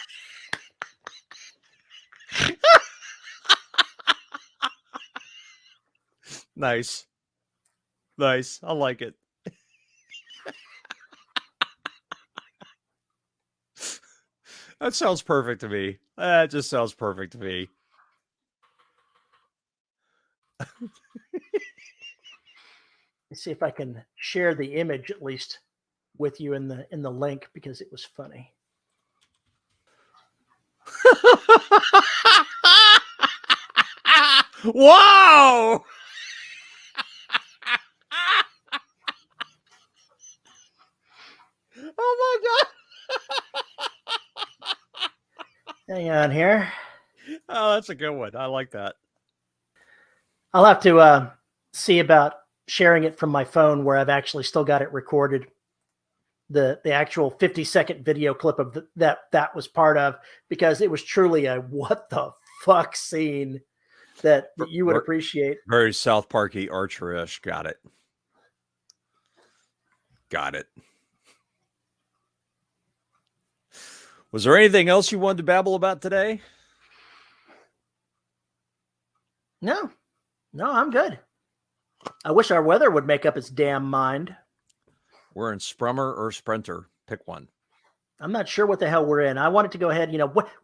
Nice. I like it. That sounds perfect to me. That just sounds perfect to me. Let's see if I can share the image at least with you in the link because it was funny. Wow! Oh my god! Hang on here. Oh, that's a good one. I like that. I'll have to see about sharing it from my phone where I've actually still got it recorded. the actual 50-second video clip of that was part of, because it was truly a what the fuck scene that you would appreciate. Very South Parky Archer-ish. Got it. Was there anything else you wanted to babble about today? No, I'm good. I wish our weather would make up its damn mind. We're in Sprummer or Sprinter. Pick one. I'm not sure what the hell we're in. I want it to go ahead.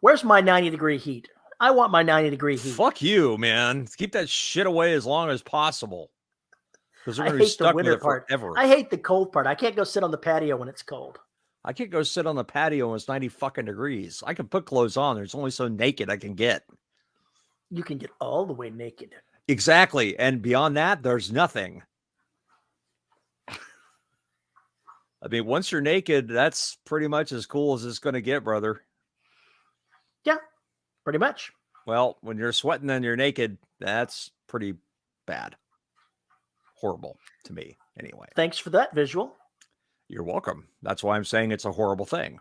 Where's my 90-degree heat? I want my 90-degree heat. Fuck you, man. Keep that shit away as long as possible. Because we're I going to be hate the stuck with winter it part. forever. I hate the cold part. I can't go sit on the patio when it's cold. I can't go sit on the patio when it's 90 fucking degrees. I can put clothes on. There's only so naked I can get. You can get all the way naked. Exactly. And beyond that, there's nothing. I mean, once you're naked, that's pretty much as cool as it's going to get, brother. Yeah, pretty much. Well, when you're sweating and you're naked, that's pretty bad. Horrible to me, anyway. Thanks for that visual. You're welcome. That's why I'm saying it's a horrible thing.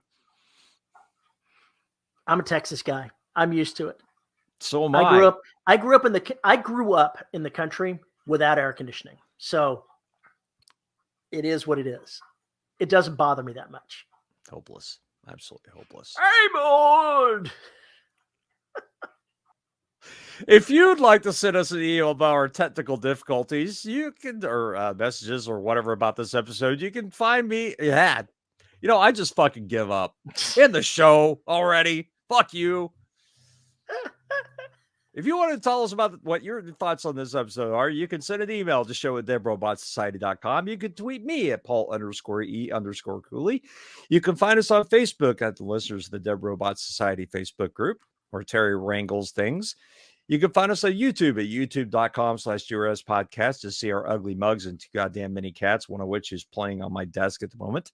I'm a Texas guy. I'm used to it. So am I. I grew up in the country without air conditioning. So it is what it is. It doesn't bother me that much. Hopeless. Absolutely hopeless. I'm bored. If you'd like to send us an email about our technical difficulties, you can, or messages or whatever about this episode, you can find me. Yeah. I just fucking give up. In the show already. Fuck you. If you want to tell us about what your thoughts on this episode are, you can send an email to show@deadrobotsociety.com. You can tweet me at Paul_E_Cooley. You can find us on Facebook at the listeners of the Dead Robot Society Facebook group, where Terry wrangles things. You can find us on YouTube at youtube.com/DRS podcast to see our ugly mugs and 2 goddamn mini cats, one of which is playing on my desk at the moment.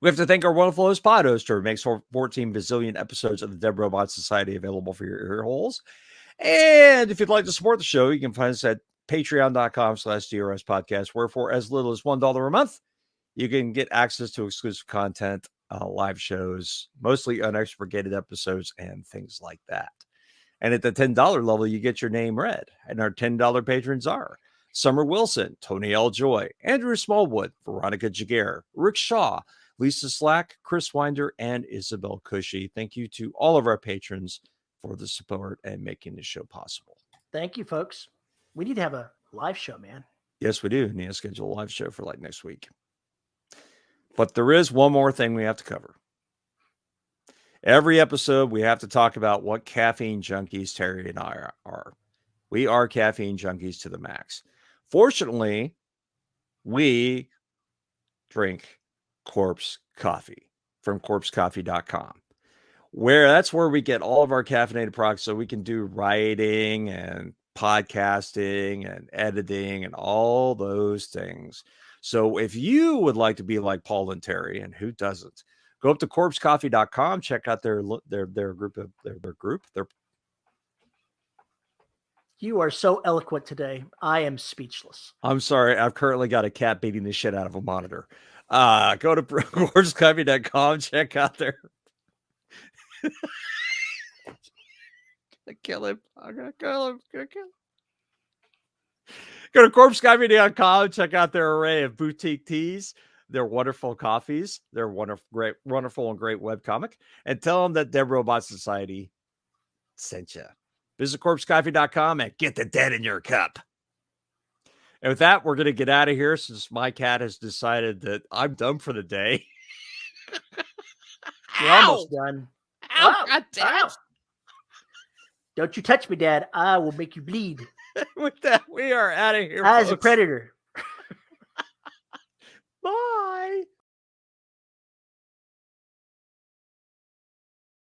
We have to thank our wonderful host, Pod Hoster, who makes 14 bazillion episodes of the Dead Robot Society available for your ear holes. And if you'd like to support the show, you can find us at patreon.com/DRS podcast, where for as little as $1 a month, you can get access to exclusive content, live shows, mostly unexpurgated episodes, and things like that. And at the $10 level, you get your name read. And our $10 patrons are Summer Wilson, Tony L. Joy, Andrew Smallwood, Veronica Jaguar, Rick Shaw, Lisa Slack, Chris Winder, and Isabel Cushy. Thank you to all of our patrons for the support and making this show possible. Thank you, folks. We need to have a live show, man. Yes, we do. We need to schedule a live show for like next week. But there is one more thing we have to cover. Every episode, we have to talk about what caffeine junkies Terry and I are. We are caffeine junkies to the max. Fortunately, we drink Corpse Coffee from corpsecoffee.com, that's where we get all of our caffeinated products, so we can do writing and podcasting and editing and all those things. So if you would like to be like Paul and Terry, and who doesn't, go up to corpsecoffee.com, check out their group. You are so eloquent today. I am speechless. I'm sorry. I've currently got a cat beating the shit out of a monitor. Go to corpsecoffee.com, check out their. Kill him. I'm gonna kill him. Go to corpsecoffee.com, check out their array of boutique teas, their wonderful coffees, their wonderful and great webcomic, and tell them that Dead Robot Society sent you. Visit corpsecoffee.com and get the dead in your cup. And with that, we're going to get out of here since my cat has decided that I'm done for the day. You're almost done. Ow, God damn it. Don't you touch me, Dad. I will make you bleed. With that, we are out of here. As a predator.